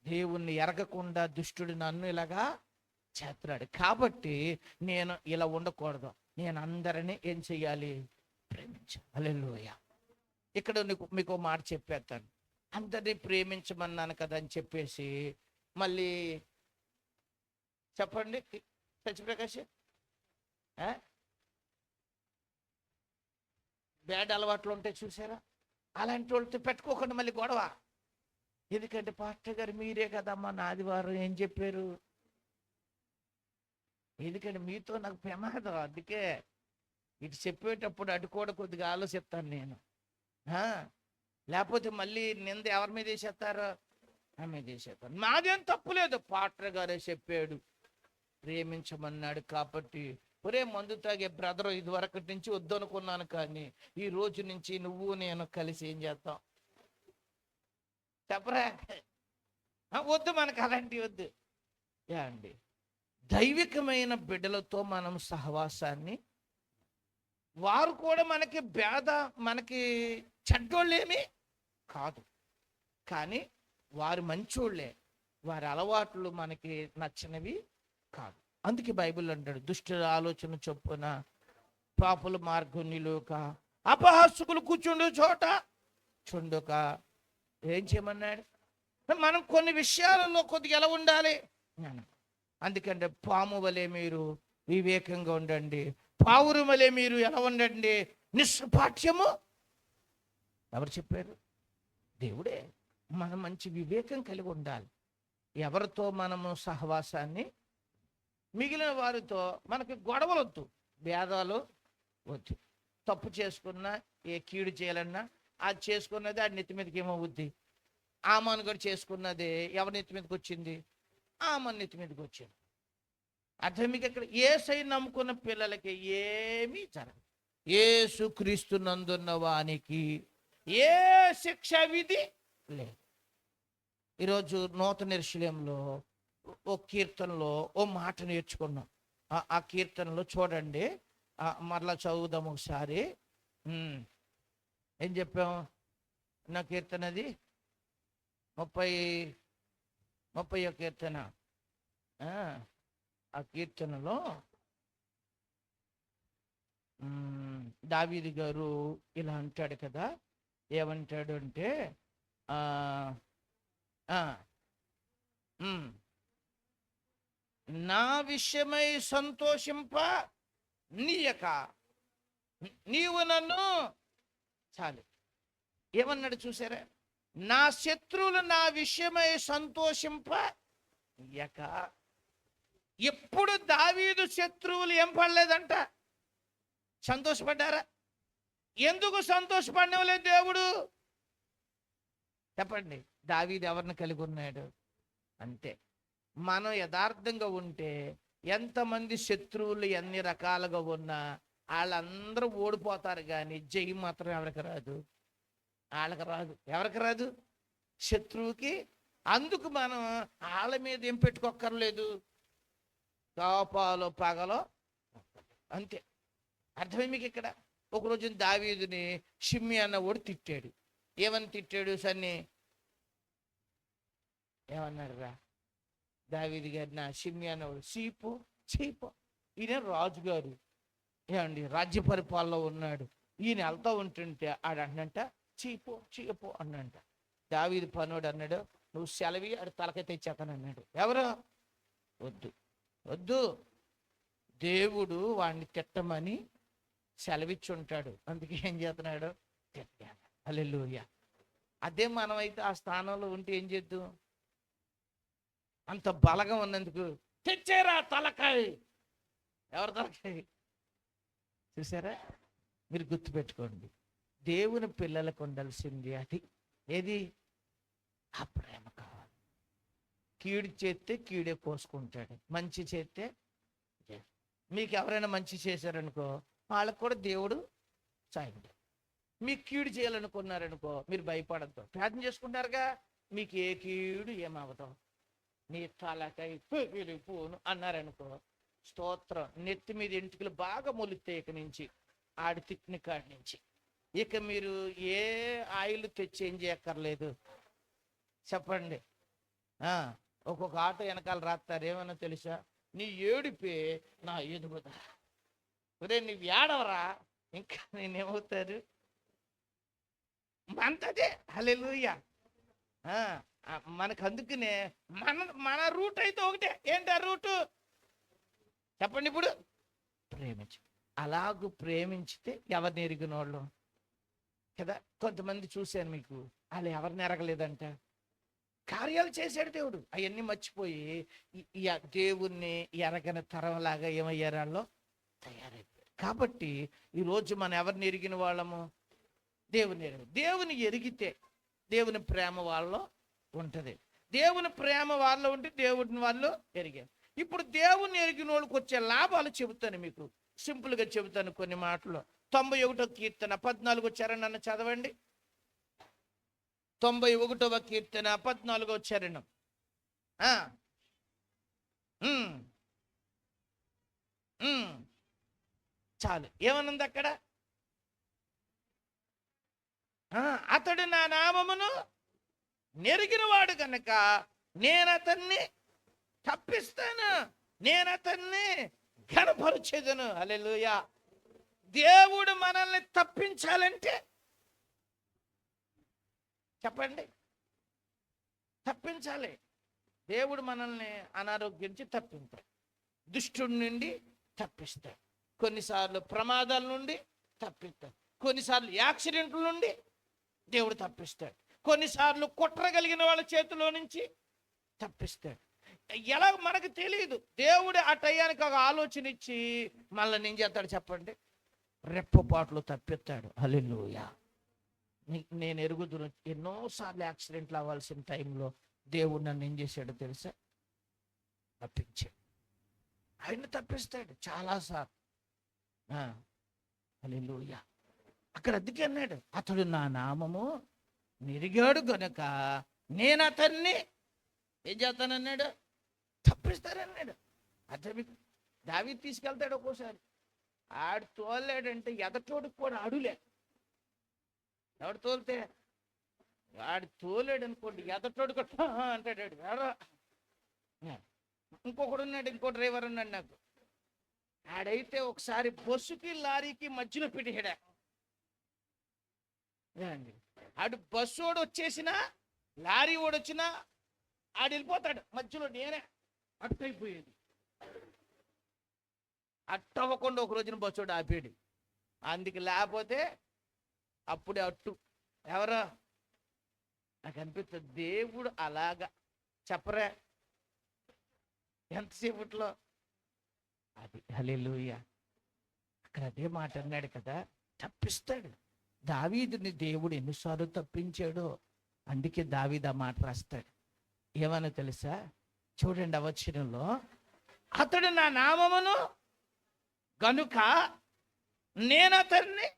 దేవుణ్ణి ఎరగకుండా దుష్టుడు నన్ను ఇలాగా చేస్తున్నాడు. కాబట్టి నేను ఇలా ఉండకూడదు, నేను అందరినీ ఏం చెయ్యాలి? ప్రేమించాలి. హల్లెలూయా. ఇక్కడ మీకు మాట చెప్పేస్తాను, అందరినీ ప్రేమించమన్నాను కదా అని చెప్పేసి మళ్ళీ చెప్పండి సత్యప్రకాష్, బ్యాడ్ అలవాట్లు ఉంటాయి చూసారా? అలాంటి వాళ్ళతో పెట్టుకోకుండా మళ్ళీ గొడవ. ఎందుకంటే పాస్టర్ గారు మీరే కదమ్మా నా ఆదివారం ఏం చెప్పారు? ఎందుకంటే మీతో నాకు ప్రమాదం. అందుకే ఇటు చెప్పేటప్పుడు అటు కూడా కొద్దిగా ఆలోచిస్తాను నేను. లేకపోతే మళ్ళీ నింద ఎవరి మీద వేసేస్తారో నా మీద వేసేస్తాను. నాదేం తప్పులేదు, పాస్టర్ గారే చెప్పాడు ప్రేమించమన్నాడు కాబట్టి. ఒరే మందు తాగే బ్రదరు, ఇది వరకటి నుంచి వద్దు అనుకున్నాను, కానీ ఈ రోజు నుంచి నువ్వు నేను కలిసి ఏం చేద్దాం చెప్పరా? వద్దు, మనకు అలాంటివి వద్దు. అండి దైవికమైన బిడ్డలతో మనం సహవాసాన్ని, వారు కూడా మనకి మనకి చెడ్డోళ్ళేమీ కాదు, కానీ వారు మంచోళ్ళే, వారి అలవాట్లు మనకి నచ్చినవి కాదు. అందుకే బైబిల్ అంటాడు, దుష్టుల ఆలోచన చొప్పున పాపుల మార్గం నిలువక, అపహాసకులు కూర్చుండు చోట చుండుక. ఏం చేయమన్నాడు? మనం కొన్ని విషయాలలో కొద్దిగా ఎలా ఉండాలి? అందుకంటే పాము వలె మీరు వివేకంగా ఉండండి, పావురం వలె మీరు ఎలా ఉండండి? నిష్పాఠ్యము. ఎవరు చెప్పారు? దేవుడే. మనం మంచి వివేకం కలిగి ఉండాలి. ఎవరితో మనము సహవాసాన్ని, మిగిలిన వారితో మనకి గొడవలు వద్దు, భేదాలు వద్దు. తప్పు చేసుకున్నా, ఏ కీడు చేయాలన్నా అది చేసుకున్నది ఆ నెత్తి మీదకి ఏమవుద్ది? ఆమాను కూడా చేసుకున్నది ఎవరి నెత్తి మీదకి వచ్చింది? ఆమాను నెత్తి మీదకి వచ్చింది. అర్థం మీకు ఇక్కడ యేసై నమ్ముకున్న పిల్లలకి ఏమీ జరగదు. యేసుక్రీస్తు నందున్న వానికి ఏ శిక్ష విధి లేదు. ఈరోజు నూతన యెరూషలేములో ఓ కీర్తనలో ఓ మాట నేర్చుకున్నాం. ఆ కీర్తనలో చూడండి, మరలా చదువుదాం ఒకసారి. ఏం చెప్పాం? నా కీర్తనది 30వ కీర్తన. ఆ కీర్తనలో దావీదు గారు ఇలా అంటాడు కదా. ఏమంటాడు అంటే నా విషయమై సంతోషింప నీయక నీవు నన్ను చాలు. ఏమన్నాడు చూసారా? నా శత్రువులు నా విషయమై సంతోషింప నీయక. ఎప్పుడు దావీదు శత్రువులు ఏం పడలేదంట? సంతోషపడ్డారా? ఎందుకు సంతోషపడలేదు దేవుడు? చెప్పండి. దావీదు ఎవరిని కలిగి ఉన్నాడు? అంతే. మనం యథార్థంగా ఉంటే ఎంతమంది శత్రువులు ఎన్ని రకాలుగా ఉన్నా వాళ్ళందరూ ఓడిపోతారు, కానీ జయం మాత్రం ఎవరికి రాదు? వాళ్ళకి రాదు. ఎవరికి రాదు? శత్రువుకి. అందుకు మనం వాళ్ళ మీద ఏం పెట్టుకోక్కర్లేదు. కోపాలు పగలో అంతే. అర్థమే మీకు ఇక్కడ. ఒకరోజు దావీదుని షిమ్మి అన్న వాడు తిట్టాడు. ఏమని తిట్టాడు? సన్ని ఏమన్నాడు రా దావీదు గారి? నా షిమ్మి అన్నవాడు చీపు చీపు. ఈయన రాజుగారు, ఏమండి, రాజ్య పరిపాలనలో ఉన్నాడు. ఈయన వెళ్తా ఉంటుంటే ఆడంట చీపు చీపు అన్నంట. దావీదు పనుడు అన్నాడు, నువ్వు సెలవి ఆడు తలకై తెచ్చేతానన్నాడు. ఎవరు? వద్దు వద్దు, దేవుడు వాడిని తిట్టమని సెలవిచ్చి ఉంటాడు, అందుకే ఏం చేస్తున్నాడు? తిట్టాడు. హల్లెలూయా. అదే మనమైతే ఆ స్థానంలో ఉంటే ఏం చేద్దాం? అంత బలగం ఉన్నందుకు తెచ్చారా తలకాయ. ఎవరి తలకాయ? చూసారా? మీరు గుర్తుపెట్టుకోండి, దేవుని పిల్లలకు ఉండాల్సింది అది. ఏది? ఆ ప్రేమ కావాలి. కీడు చేస్తే కీడే కోసుకుంటాడు, మంచి చేస్తే. మీకు ఎవరైనా మంచి చేశారనుకో, వాళ్ళకు కూడా దేవుడు సాయం. మీకు కీడు చేయాలనుకున్నారనుకో, మీరు భయపడద్దు, ప్రార్థన చేసుకుంటారుగా, మీకు ఏ కీడు ఏమవుతాం, నీ తలకై పోను అన్నారనుకో, స్తోత్రం. నెత్తి మీద ఎంటుకలు బాగా మొలుస్తాయి ఇక నుంచి, ఆడి తిట్టిన కాడి నుంచి. ఇక మీరు ఏ ఆయిల్ తెచ్చి ఏం చేయక్కర్లేదు. చెప్పండి. ఒక్కొక్క ఆటో వెనకాల రాస్తారు, ఏమన్నా తెలుసా? నీ ఏడిపే నా ఎదుగుదా. ఒరే నువ్వు ఏడవరా, ఇంకా నేనేమవుతారు? అంతదే. హల్లెలూయా. మనకు అందుకనే మన రూట్ అయితే ఒకటే. ఏంటి ఆ రూటు? చెప్పండి. ఇప్పుడు ప్రేమించు. అలాగూ ప్రేమించితే ఎవరిని ఎరిగిన వాళ్ళు కదా. కొంతమంది చూశాను మీకు, వాళ్ళు ఎవరిని ఎరగలేదంట, కార్యాలు చేశాడు దేవుడు, అవన్నీ మర్చిపోయి దేవుణ్ణి ఎరగని తరంలాగా ఏమయ్యారు? వాళ్ళు తయారైపోయారు. కాబట్టి ఈరోజు మనం ఎవరిని ఎరిగిన వాళ్ళము? దేవుని ఎరిగితే దేవుని ప్రేమ వాళ్ళలో ఉంటుంది. దేవుని ప్రేమ వాళ్ళలో ఉంటే దేవుడిని వాళ్ళు ఎరిగారు. ఇప్పుడు దేవుని ఎరిగిన వాళ్ళకి వచ్చే లాభాలు చెబుతాను మీకు, సింపుల్గా చెబుతాను కొన్ని మాటలు. 91వ కీర్తన 14 చరణం నన్ను చదవండి. 91వ కీర్తన 14వ చరణం. చాలు. ఏమనుంది అక్కడ? అతడు నా నామమును నెరిగినవాడు కనుక నేను అతన్ని తప్పిస్తాను, నేను అతన్ని ఘనపరచెదను. హల్లెలూయా. దేవుడు మనల్ని తప్పించాలంటే చెప్పండి, తప్పించాలి. దేవుడు మనల్ని అనారోగ్యం నుంచి తప్పించాడు, దుష్టుడి నుండి తప్పిస్తాడు, కొన్నిసార్లు ప్రమాదాల నుండి తప్పిస్తాడు, కొన్నిసార్లు యాక్సిడెంట్ల నుండి దేవుడు తప్పిస్తాడు, కొన్నిసార్లు కుట్రగలిగిన వాళ్ళ చేతిలో నుంచి తప్పిస్తాడు. ఎలా మనకు తెలియదు. దేవుడు ఆ టయానికి ఒక ఆలోచన ఇచ్చి మళ్ళీ ఏం చేస్తాడు చెప్పండి? రెప్పపాట్లు తప్పిస్తాడు. హల్లెలూయా. నేను ఎరుగుదును, ఎన్నోసార్లు యాక్సిడెంట్లు అవ్వాల్సిన టైంలో దేవుడు నన్ను ఏం చేశాడో తెలుసా? తప్పించాడు. ఆయన తప్పిస్తాడు చాలాసార్లు. హల్లెలూయా. అక్కడ అందుకే అన్నాడు, అతడు నా నామము నెరిగాడు గనుక నేను అతన్ని ఏం చేస్తానన్నాడు? తప్పిస్తానన్నాడు. అతను దావీదు తీసుకెళ్తాడు. ఒక్కోసారి ఆడు తోలాడంటే ఎదటోడికి కూడా అడులే. ఎవడు తోలితే ఆడు తోలాడు అనుకోండి, ఎదటోడు కూడా అంటాడు. ఎవరో ఇంకొకడు ఉన్నాడు, ఇంకో డ్రైవర్ ఉన్నాడు నాకు. ఆడైతే ఒకసారి బస్సుకి లారీకి మధ్యలో పెట్టాడా. ఆడు బస్సు వాడు వచ్చేసినా లారీ వాడు వచ్చినా ఆడు వెళ్ళిపోతాడు మధ్యలో. నేనే అట్టయిపోయేది. అట్టవ్వకుండా ఒక రోజున బస్సు వాడు ఆపాడు. అందుకు లేకపోతే అప్పుడే అట్టు. ఎవరో నాకు అనిపిస్తుంది, దేవుడు అలాగా చెప్పరా ఎంతసేపట్లో అది. హల్లెలూయా. అక్కడ అదే మాట అన్నాడు కదా, తప్పిస్తాడు. దావీదుని దేవుడు ఎన్నిసార్లు తప్పించాడో, అందుకే దావీదు ఆ మాట రాస్తాడు. ఏమన్నా తెలుసా? చూడండి, ఆ వచనంలో, అతడు నా నామమును గనుక నేను అతన్ని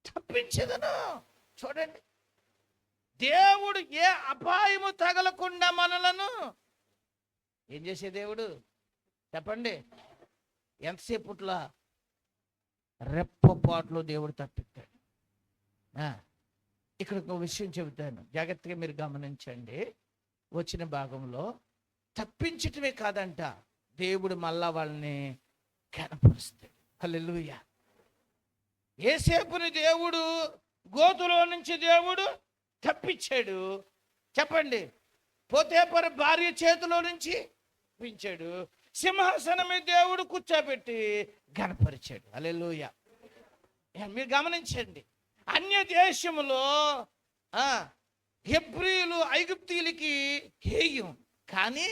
తప్పించదను. చూడండి, దేవుడు ఏ అపాయము తగలకుండా మనలను ఏం చేసే దేవుడు చెప్పండి? ఎంతసేపుట్లా రెప్పపాట్లో దేవుడు తప్పిస్తాడు. ఇక్కడ ఒక విషయం చెబుతాను, జాగ్రత్తగా మీరు గమనించండి. వచ్చిన భాగంలో తప్పించటమే కాదంట, దేవుడు మళ్ళా వాళ్ళని కనపరుస్తాడు. హల్లెలూయా. యోసేపుని దేవుడు గోతులో నుంచి దేవుడు తప్పించాడు. చెప్పండి, పోతేపర భార్య చేతిలో నుంచి తప్పించాడు. సింహాసనం మీద దేవుడు కూర్చోబెట్టి గణపరిచాడు. హల్లెలూయా. మీరు గమనించండి, అన్య దేశంలో హెబ్రీయులు ఐగుప్తీయులకి హేయం, కానీ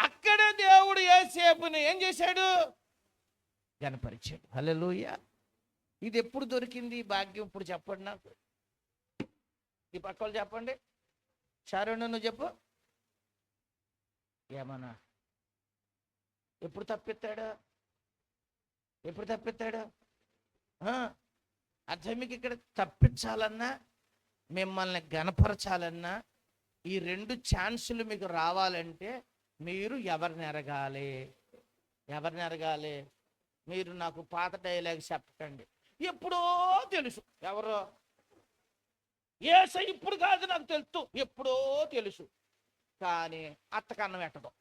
అక్కడ దేవుడు యోసేపుని ఏం చేశాడు? గణపరిచాడు. హల్లెలూయా. ఇది ఎప్పుడు దొరికింది ఈ భాగ్యం? ఇప్పుడు చెప్పండి నాకు. ఈ పక్క వాళ్ళు చెప్పండి. షారోన్ నువ్వు చెప్పు. ఏమన్నా ఎప్పుడు తప్పిస్తాడు? ఎప్పుడు తప్పిస్తాడు? అర్థం మీకు ఇక్కడ తప్పించాలన్నా, మిమ్మల్ని గణపరచాలన్నా, ఈ రెండు ఛాన్సులు మీకు రావాలంటే మీరు ఎవరిని ఎరగాలి? ఎవరిని ఎరగాలి? మీరు నాకు పాత డైలాగ్ చెప్పకండి, ఎప్పుడో తెలుసు. ఎవరో? యేసయ్య ఇప్పుడు కాదు నాకు తెలుసు, ఎప్పుడో తెలుసు. కానీ అత్తకన్నం పెట్టడం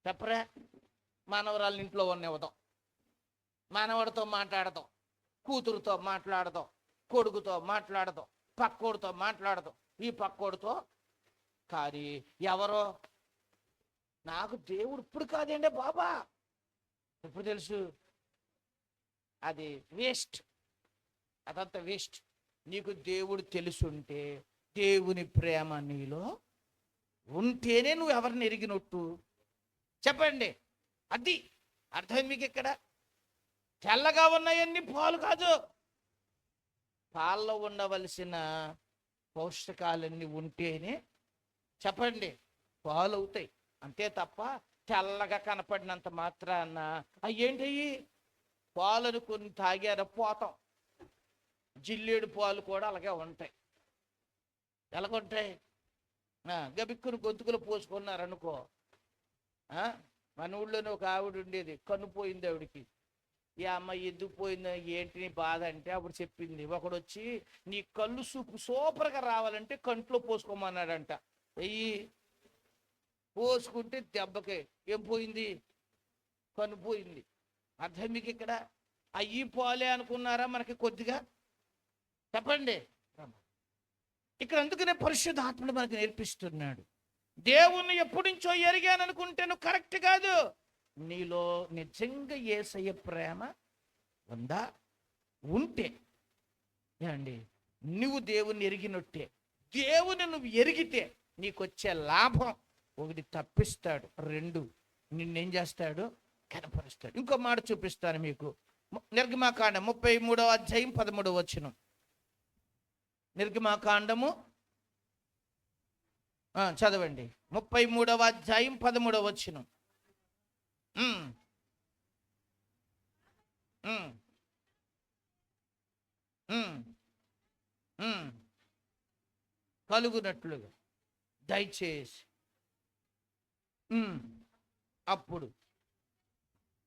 చెప్పరే, మనవరాళ్ళ ఇంట్లో ఉన్నవదాం, మనవడితో మాట్లాడదాం, కూతురుతో మాట్లాడదాం, కొడుకుతో మాట్లాడదాం, పక్కోడితో మాట్లాడదాం, ఈ పక్కోడితో. కానీ ఎవరో నాకు దేవుడు ఇప్పుడు కాదండి బాబా, ఎప్పుడు తెలుసు? అది వేస్ట్, అదంతా వేస్ట్. నీకు దేవుడు తెలుసుంటే, దేవుని ప్రేమ నీలో ఉంటేనే నువ్వు ఎవరిని ఎరిగినట్టు. చెప్పండి, అది అర్థం మీకు ఇక్కడ. తెల్లగా ఉన్నాయన్నీ పాలు కాదు, పాల్లో ఉండవలసిన పౌష్టికాలన్నీ ఉంటేనే చెప్పండి పాలు అవుతాయి. అంతే తప్ప తెల్లగా కనపడినంత మాత్రాన అయ్యేంటయ్యి పాలు అనుకుని తాగారా పోతాం. జిల్లేడు పాలు కూడా అలాగే ఉంటాయి. ఎలాగుంటాయి? గబిక్కుని గొంతుకులు పోసుకున్నారనుకో. మన ఊళ్ళోనే ఒక ఆవిడ ఉండేది, కన్ను పోయింది ఆవిడికి. ఈ అమ్మాయి ఎందుకు పోయిందో ఏంటి నీ బాధ అంటే అప్పుడు చెప్పింది, ఒకడు వచ్చి నీ కళ్ళు సూపర్గా రావాలంటే కంట్లో పోసుకోమన్నాడంట. వెయ్యి పోసుకుంటే దెబ్బకే ఏం పోయింది? కన్ను పోయింది. అర్థం మీకు ఇక్కడ? అయ్యి పోలే అనుకున్నారా మనకి కొద్దిగా? చెప్పండి. ఇక్కడ అందుకనే పరిశుద్ధాత్ముడు మనకు నేర్పిస్తున్నాడు. దేవుణ్ణి ఎప్పటి నుంచో ఎరిగాను అనుకుంటే నువ్వు కరెక్ట్ కాదు. నీలో నిజంగా యేసయ్య ప్రేమ ఉందా? ఉంటే ఏమండి నువ్వు దేవుణ్ణి ఎరిగినట్టే. దేవుని నువ్వు ఎరిగితే నీకు వచ్చే లాభం, ఒకటి తప్పిస్తాడు, రెండు నిన్నేం చేస్తాడు? కనపరుస్తాడు. ఇంకో మాట చూపిస్తాను మీకు. నిర్గమాకాండం 33వ అధ్యాయం 13వ వచనం. నిర్గమాకాండము చదవండి. 33వ అధ్యాయం 13వ వచనం. కలుగునట్లుగా దయచేసి అప్పుడు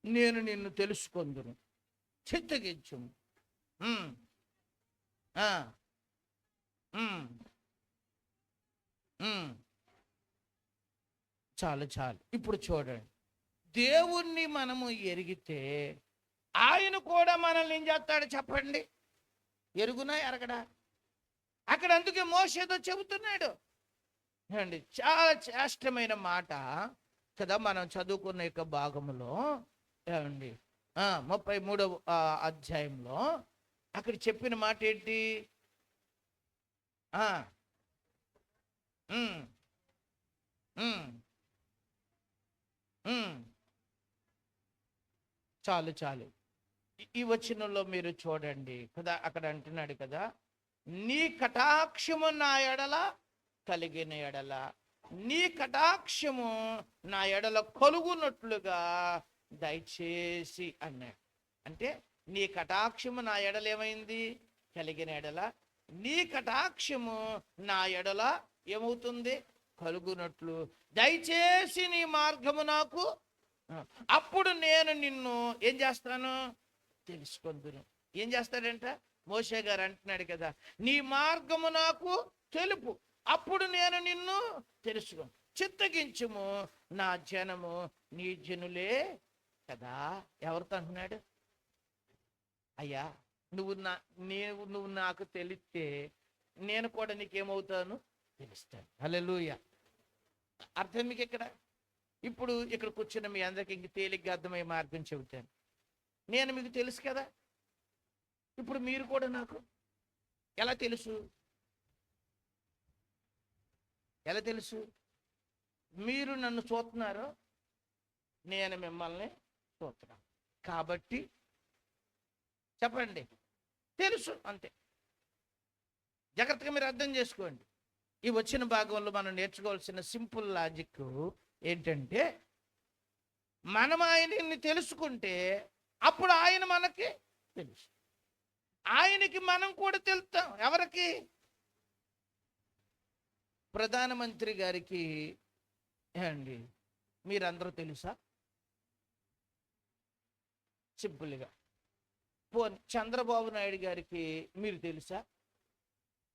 నేను నిన్ను తెలుసుకొందును, చిత్తగించుము. చాలు చాలు. ఇప్పుడు చూడండి, దేవుణ్ణి మనము ఎరిగితే ఆయన కూడా మనల్ని ఏం చేస్తాడు చెప్పండి? ఎరుగునా ఎరగడా? అక్కడ అందుకే మోషేతో చెబుతున్నాడు అండి, చాలా శ్రేష్టమైన మాట కదా మనం చదువుకున్న యొక్క భాగంలో ఏమండి 33వ అధ్యాయంలో అక్కడ చెప్పిన మాట ఏంటి? చాలు చాలు. ఈ వచనంలో మీరు చూడండి కదా, అక్కడ అంటున్నాడు కదా, నీ కటాక్షము నా ఎడల కలిగిన ఎడల, నీ కటాక్షము నా ఎడల కలుగునట్లుగా దయచేసి అన్నాడు. అంటే నీ కటాక్షము నా ఎడల ఏమైంది? కలిగిన ఎడల. నీ కటాక్షము నా ఎడల ఏమవుతుంది? కలుగునట్లు దయచేసి నీ మార్గము నాకు, అప్పుడు నేను నిన్ను ఏం చేస్తాను? తెలుసుకొందును. ఏం చేస్తాడంట? మోషే గారు అంటున్నాడు కదా, నీ మార్గము నాకు తెలుపు, అప్పుడు నేను నిన్ను తెలుసుకోను. చిత్తగించుము, నా జనము నీ జనులే కదా. ఎవరితో అంటున్నాడు? అయ్యా, నువ్వు నాకు తెలిస్తే నేను కూడా నీకేమవుతాను? తెలుస్తాను. హల్లెలూయా. అర్థం మీకు ఇక్కడ? ఇప్పుడు ఇక్కడ కూర్చున్న మీ అందరికి ఇంక తేలిగ్గా అర్థమయ్యే మార్గం చెబుతాను. నేను మీకు తెలుసు కదా, ఇప్పుడు మీరు కూడా నాకు ఎలా తెలుసు? ఎలా తెలుసు? మీరు నన్ను చూస్తున్నారో నేను మిమ్మల్ని చూస్తున్నాను కాబట్టి చెప్పండి, తెలుసు అంతే. జాగ్రత్తగా మీరు అర్థం చేసుకోండి. ఈ వచ్చిన భాగంలో మనం నేర్చుకోవాల్సిన సింపుల్ లాజిక్ ఏంటంటే, మనం ఆయన్ని తెలుసుకుంటే అప్పుడు ఆయన మనకి తెలుసు, ఆయనకి మనం కూడా తెలుస్తాం. ఎవరికి? ప్రధానమంత్రి గారికి అండి మీరందరూ తెలుసా? సింపుల్గా. చంద్రబాబు నాయుడు గారికి మీరు తెలుసా?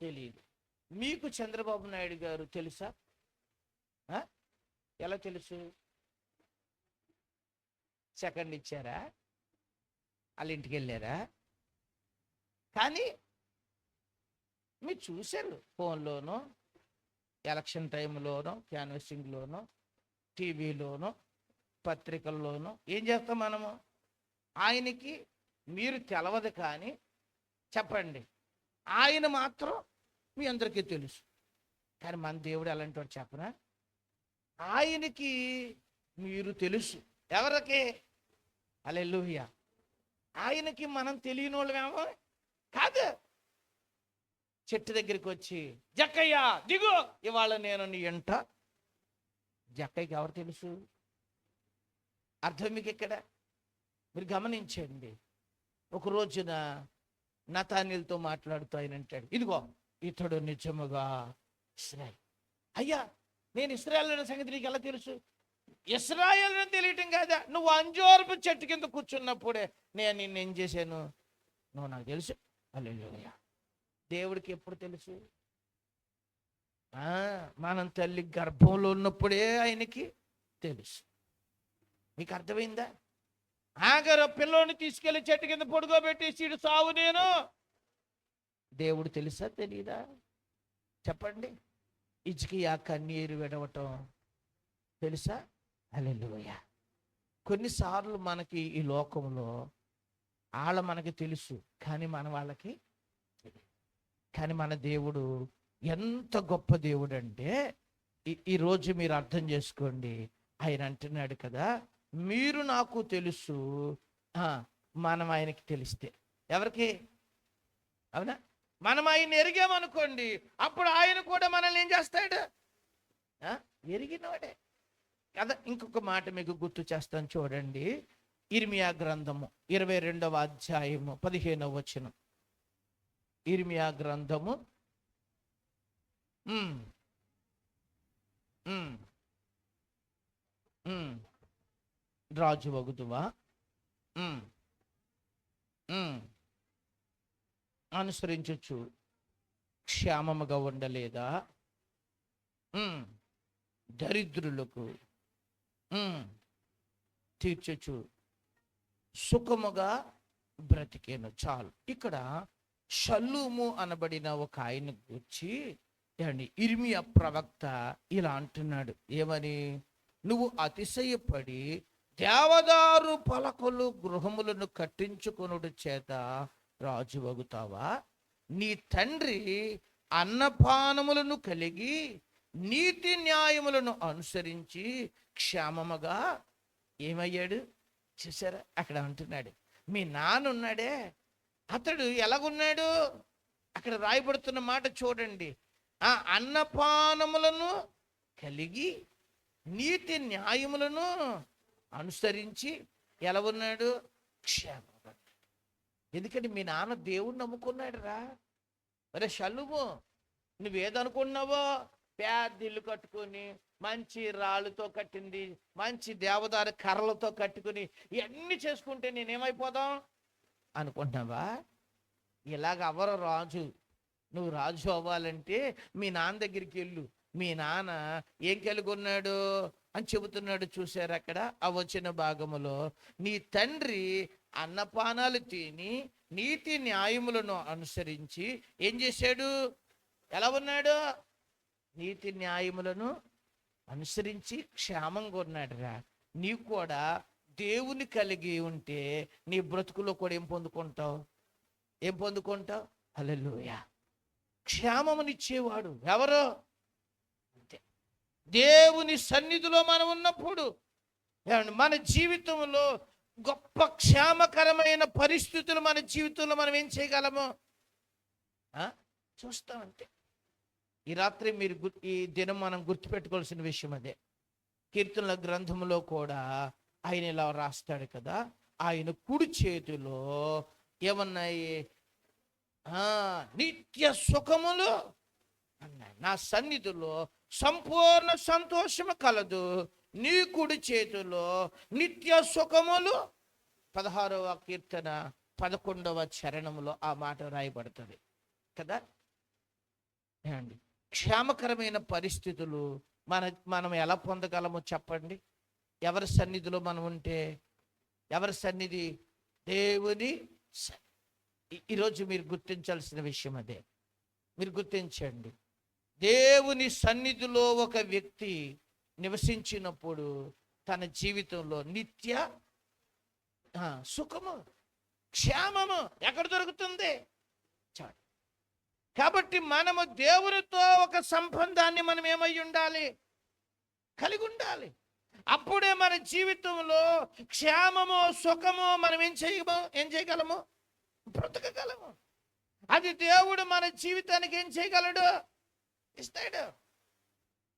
తెలియదు. మీకు చంద్రబాబు నాయుడు గారు తెలుసా? ఎలా తెలుసు? సెకండ్ ఇచ్చారా? వాళ్ళ ఇంటికి వెళ్ళారా? కానీ మీరు చూశారు ఫోన్లోనో, ఎలక్షన్ టైంలోనో, క్యాన్వసింగ్లోనో, టీవీలోనో, పత్రికల్లోనో. ఏం చేస్తాం మనము? ఆయనకి మీరు తెలవదు కానీ చెప్పండి, ఆయన మాత్రం మీ అందరికీ తెలుసు. కానీ మన దేవుడు అలాంటి వాడు చెప్పనా? ఆయనకి మీరు తెలుసు. ఎవరికి? హల్లెలూయా. ఆయనకి మనం తెలియని వాళ్ళమేమో కాదు. చెట్టు దగ్గరికి వచ్చి, జక్కయ్య దిగు, ఇవాళ నేను నీ ఎంట. జక్కయ్యకి ఎవరు తెలుసు? అర్థం మీకు ఇక్కడ? మీరు గమనించండి. ఒక రోజున నతానీయులతో మాట్లాడుతూ ఆయన అంటాడు, ఇదిగో ఇతడు నిజముగా ఇశ్రాయేలు. అయ్యా, నేను ఇశ్రాయేలు సంగతి నీకు ఎలా తెలుసు? ఇశ్రాయేలు తెలియటం కాదా, నువ్వు అంజూరపు చెట్టు కింద కూర్చున్నప్పుడే నేను నిన్నేం చేశాను, నువ్వు నాకు తెలుసు. హల్లెలూయా. దేవుడికి ఎప్పుడు తెలుసు? మనం తల్లి గర్భంలో ఉన్నప్పుడే ఆయనకి తెలుసు. మీకు అర్థమైందా? ఆగరు పిల్లోని తీసుకెళ్లి చెట్టు కింద పొడుగోబెట్టి సీడు సావు నేను. దేవుడు తెలుసా తెలీదా? చెప్పండి. హిజ్కియా కన్నీరు విడవటం తెలుసా? హల్లెలూయా. కొన్నిసార్లు మనకి ఈ లోకంలో మనకి తెలుసు, కానీ మన వాళ్ళకి తెలియదు. కానీ మన దేవుడు ఎంత గొప్ప దేవుడు అంటే, ఈరోజు మీరు అర్థం చేసుకోండి. ఆయన అంటున్నాడు కదా, మీరు నాకు తెలుసు, మనం ఆయనకి తెలిస్తే. ఎవరికి? అవునా? మనం ఆయన ఎరిగామనుకోండి, అప్పుడు ఆయన కూడా మనల్ని ఏం చేస్తాడు? ఎరిగినవాడే కదా. ఇంకొక మాట మీకు గుర్తు చేస్తాను చూడండి. ఇర్మియా గ్రంథము 22వ అధ్యాయము 15వ వచనం. ఇర్మియా గ్రంథము రాజు వగుదువా, అనుసరించచ్చు క్షేమముగా ఉండలేదా, దరిద్రులకు తీర్చచ్చు సుఖముగా బ్రతికేను. చాలు. ఇక్కడ షల్లూము అనబడిన ఒక ఆయన గురించి ఇర్మియా ప్రవక్త ఇలా అంటున్నాడు. ఏమని? నువ్వు అతిశయపడి దేవదారు పలకలు గృహములను కట్టించుకొనుడు చేత రాజు వగుతావా? నీ తండ్రి అన్నపానములను కలిగి నీతి న్యాయములను అనుసరించి క్షేమముగా ఏమయ్యాడు? చూసారా? అక్కడ అంటున్నాడు, మీ నాన్న ఉన్నాడే, అతడు ఎలాగున్నాడు? అక్కడ రాయబడుతున్న మాట చూడండి. ఆ అన్నపానములను కలిగి నీతి న్యాయములను అనుసరించి ఎలా ఉన్నాడు? క్షేమంగా. ఎందుకంటే మీ నాన్న దేవుణ్ణి నమ్ముకున్నాడు రా. అరే షల్లుము, నువ్వేదనుకున్నావో పెద్ద ఇల్లు కట్టుకొని మంచి రాళ్ళతో కట్టింది, మంచి దేవదారు కర్రలతో కట్టుకుని ఇవన్నీ చేసుకుంటే నేనేమైపోదాం అనుకుంటున్నావా? ఇలాగ అవ్వరు రాజు. నువ్వు రాజు అవ్వాలంటే మీ నాన్న దగ్గరికి వెళ్ళు. మీ నాన్న ఏం కలిగి ఉన్నాడు అని చెబుతున్నాడు. చూశారు అక్కడ ఆ వచ్చిన భాగములో, నీ తండ్రి అన్నపానాలు తిని నీతి న్యాయములను అనుసరించి ఏం చేశాడు? ఎలా ఉన్నాడు? నీతి న్యాయములను అనుసరించి క్షేమంగా ఉన్నాడు రా. నీవు కూడా దేవుని కలిగి ఉంటే నీ బ్రతుకులో కూడా ఏం పొందుకుంటావు? ఏం పొందుకుంటావు? హల్లెలూయా. క్షేమమునిచ్చేవాడు ఎవరు? అంతే. దేవుని సన్నిధిలో మనం ఉన్నప్పుడు మన జీవితంలో గొప్ప క్షేమకరమైన పరిస్థితులు మన జీవితంలో మనం ఏం చేయగలము చూస్తామంటే. ఈ రాత్రి మీరు ఈ దినం మనం గుర్తుపెట్టుకోవాల్సిన విషయం అదే. కీర్తనల గ్రంథంలో కూడా ఆయన ఇలా రాస్తాడు కదా, ఆయన కుడి చేతిలో ఏమన్నాయి? నిత్య సుఖములు అన్నాయి. నా సన్నిధిలో సంపూర్ణ సంతోషము కలదు, నీ కుడి చేతిలో నిత్య సుఖములు. 16వ కీర్తన 11వ చరణంలో ఆ మాట రాయబడుతుంది కదా. ఏమండి, క్షేమకరమైన పరిస్థితులు మనం ఎలా పొందగలమో చెప్పండి. ఎవరి సన్నిధిలో మనం ఉంటే? ఎవరి సన్నిధి? దేవుని. ఈరోజు మీరు గుర్తించాల్సిన విషయం అదే. మీరు గుర్తించండి. దేవుని సన్నిధిలో ఒక వ్యక్తి నివసించినప్పుడు తన జీవితంలో నిత్య సుఖము, క్షేమము ఎక్కడ దొరుకుతుంది? చాలు. కాబట్టి మనము దేవునితో ఒక సంబంధాన్ని మనం ఏమై ఉండాలి? కలిగి ఉండాలి. అప్పుడే మన జీవితంలో క్షేమము, సుఖము మనం ఏం చేయగలము? బ్రతకగలము. అది దేవుడు మన జీవితానికి ఏం చేయగలడు? ఇస్తాడు.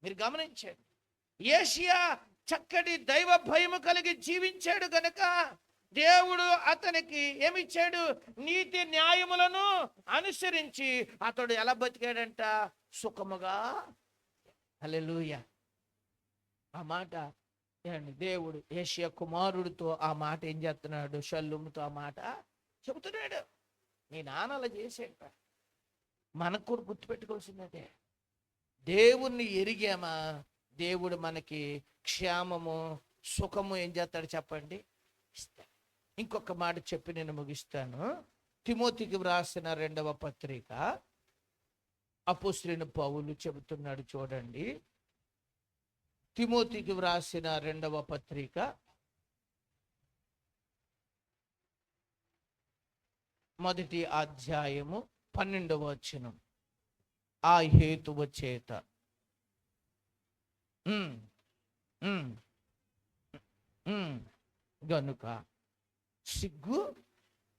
మీరు గమనించండి, యేషయా చక్కటి దైవ భయము కలిగి జీవించాడు గనుక దేవుడు అతనికి ఏమిచ్చాడు? నీతి న్యాయములను అనుసరించి అతడు ఎలా బతికాడంట? సుఖముగా. హల్లెలూయా. ఆ మాట దేవుడు యేషయా కుమారుడితో ఆ మాట ఏం చేస్తున్నాడు? షల్లూముతో ఆ మాట చెబుతున్నాడు. నీ నాన్న అలా చేశాడు. మనకు కూడా గుర్తుపెట్టుకోవాల్సిందే. దేవుణ్ణి ఎరిగామా, దేవుడు మనకి క్షేమము, సుఖము ఏం చేస్తాడు చెప్పండి? ఇస్తాడు. ఇంకొక మాట చెప్పి నేను ముగిస్తాను. తిమోతికి వ్రాసిన 2వ పత్రిక అపోస్తలుడైన పౌలు చెబుతున్నాడు చూడండి. తిమోతికి వ్రాసిన 2వ పత్రిక 1వ అధ్యాయము 12వ వచనం. ఆ హేతువు చేత గనుక సిగ్గు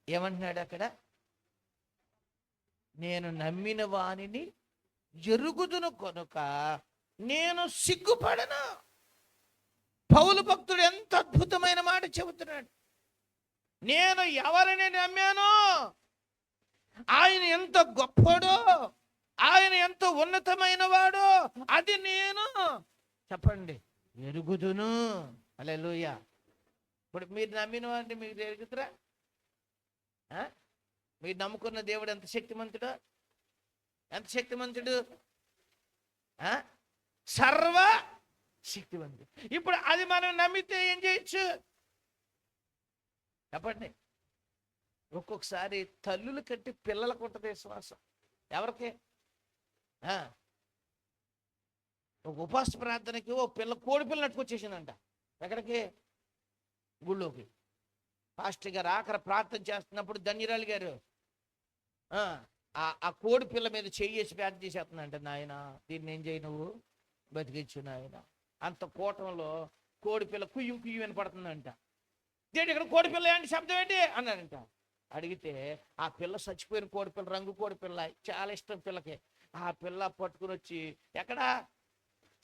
ఏమంటున్నాడు అక్కడ? నేను నమ్మిన వానిని ఎరుగుదును కనుక నేను సిగ్గుపడను. పౌలు భక్తుడు ఎంత అద్భుతమైన మాట చెబుతున్నాడు. నేను ఎవరిని నమ్మానో, ఆయన ఎంత గొప్పడో, ఆయన ఎంత ఉన్నతమైన వాడో అది నేను చెప్పండి ఎరుగుదును. హల్లెలూయా. ఇప్పుడు మీరు నమ్మిన వాడిని మీకు ఎరుగుతురా? మీరు నమ్ముకున్న దేవుడు ఎంత శక్తిమంతుడు? ఎంత శక్తిమంతుడు? సర్వ శక్తివంతుడు. ఇప్పుడు అది మనం నమ్మితే ఏం చేయొచ్చు చెప్పండి? ఒక్కొక్కసారి తల్లులు కట్టి పిల్లలకు ఉంటుంది విశ్వాసం. ఎవరికి? ఒక ఉపవాస ప్రార్థనకి ఓ కోడి పిల్ల నట్టుకొచ్చేసిందంట. ఎక్కడికి? గుళ్ళోకి. పాస్టర్ గారు ఆఖరి ప్రార్థన చేస్తున్నప్పుడు ధన్యరాలు గారు ఆ కోడి పిల్ల మీద చెయ్యేసి ప్రార్థన చేసేస్తుందంట. నాయన దీన్ని ఏం చేయి, నువ్వు బతికించు నాయన. అంత కూటంలో కోడి పిల్ల కుయ్యం కుయ్యం వినపడుతుందంట. ఏంటి ఇక్కడ కోడిపిల్ల ఏంటి శబ్దం ఏంటి అన్నాడంట. అడిగితే ఆ పిల్ల చచ్చిపోయిన కోడిపిల్ల, రంగు కోడిపిల్ల, చాలా ఇష్టం పిల్లకి. ఆ పిల్ల పట్టుకుని వచ్చి ఎక్కడా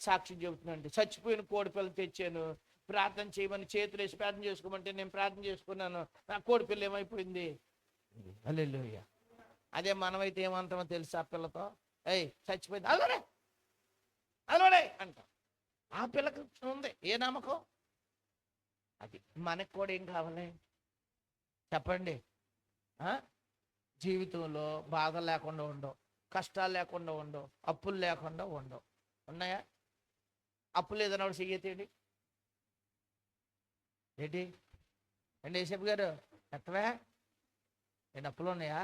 సాక్ష్యం చెబుతున్నాండి, చచ్చిపోయిన కోడిపిల్ల తెచ్చాను, ప్రార్థన చేయమని చేతులు వేసి ప్రార్థన చేసుకోమంటే నేను ప్రార్థన చేసుకున్నాను, నా కోడిపిల్ల ఏమైపోయింది. హల్లెలూయా. అదే మనమైతే ఏమంటామో తెలుసా ఆ పిల్లతో, ఏయ్ చచ్చిపోయింది అలవడే అలవడే అంటాం. ఆ పిల్లకి ఉంది ఏ నమ్మకం. అది మనకు కూడా ఏం కావాలి చెప్పండి. జీవితంలో బాధలు లేకుండా ఉండవు, కష్టాలు లేకుండా ఉండవు, అప్పులు లేకుండా ఉండవు. ఉన్నాయా? అప్పులు ఏదైనా వాడు చెయ్యేతేంటి ఏంటి అండి ఏసేపు గారు ఎత్తవా ఏంటి అప్పులు ఉన్నాయా?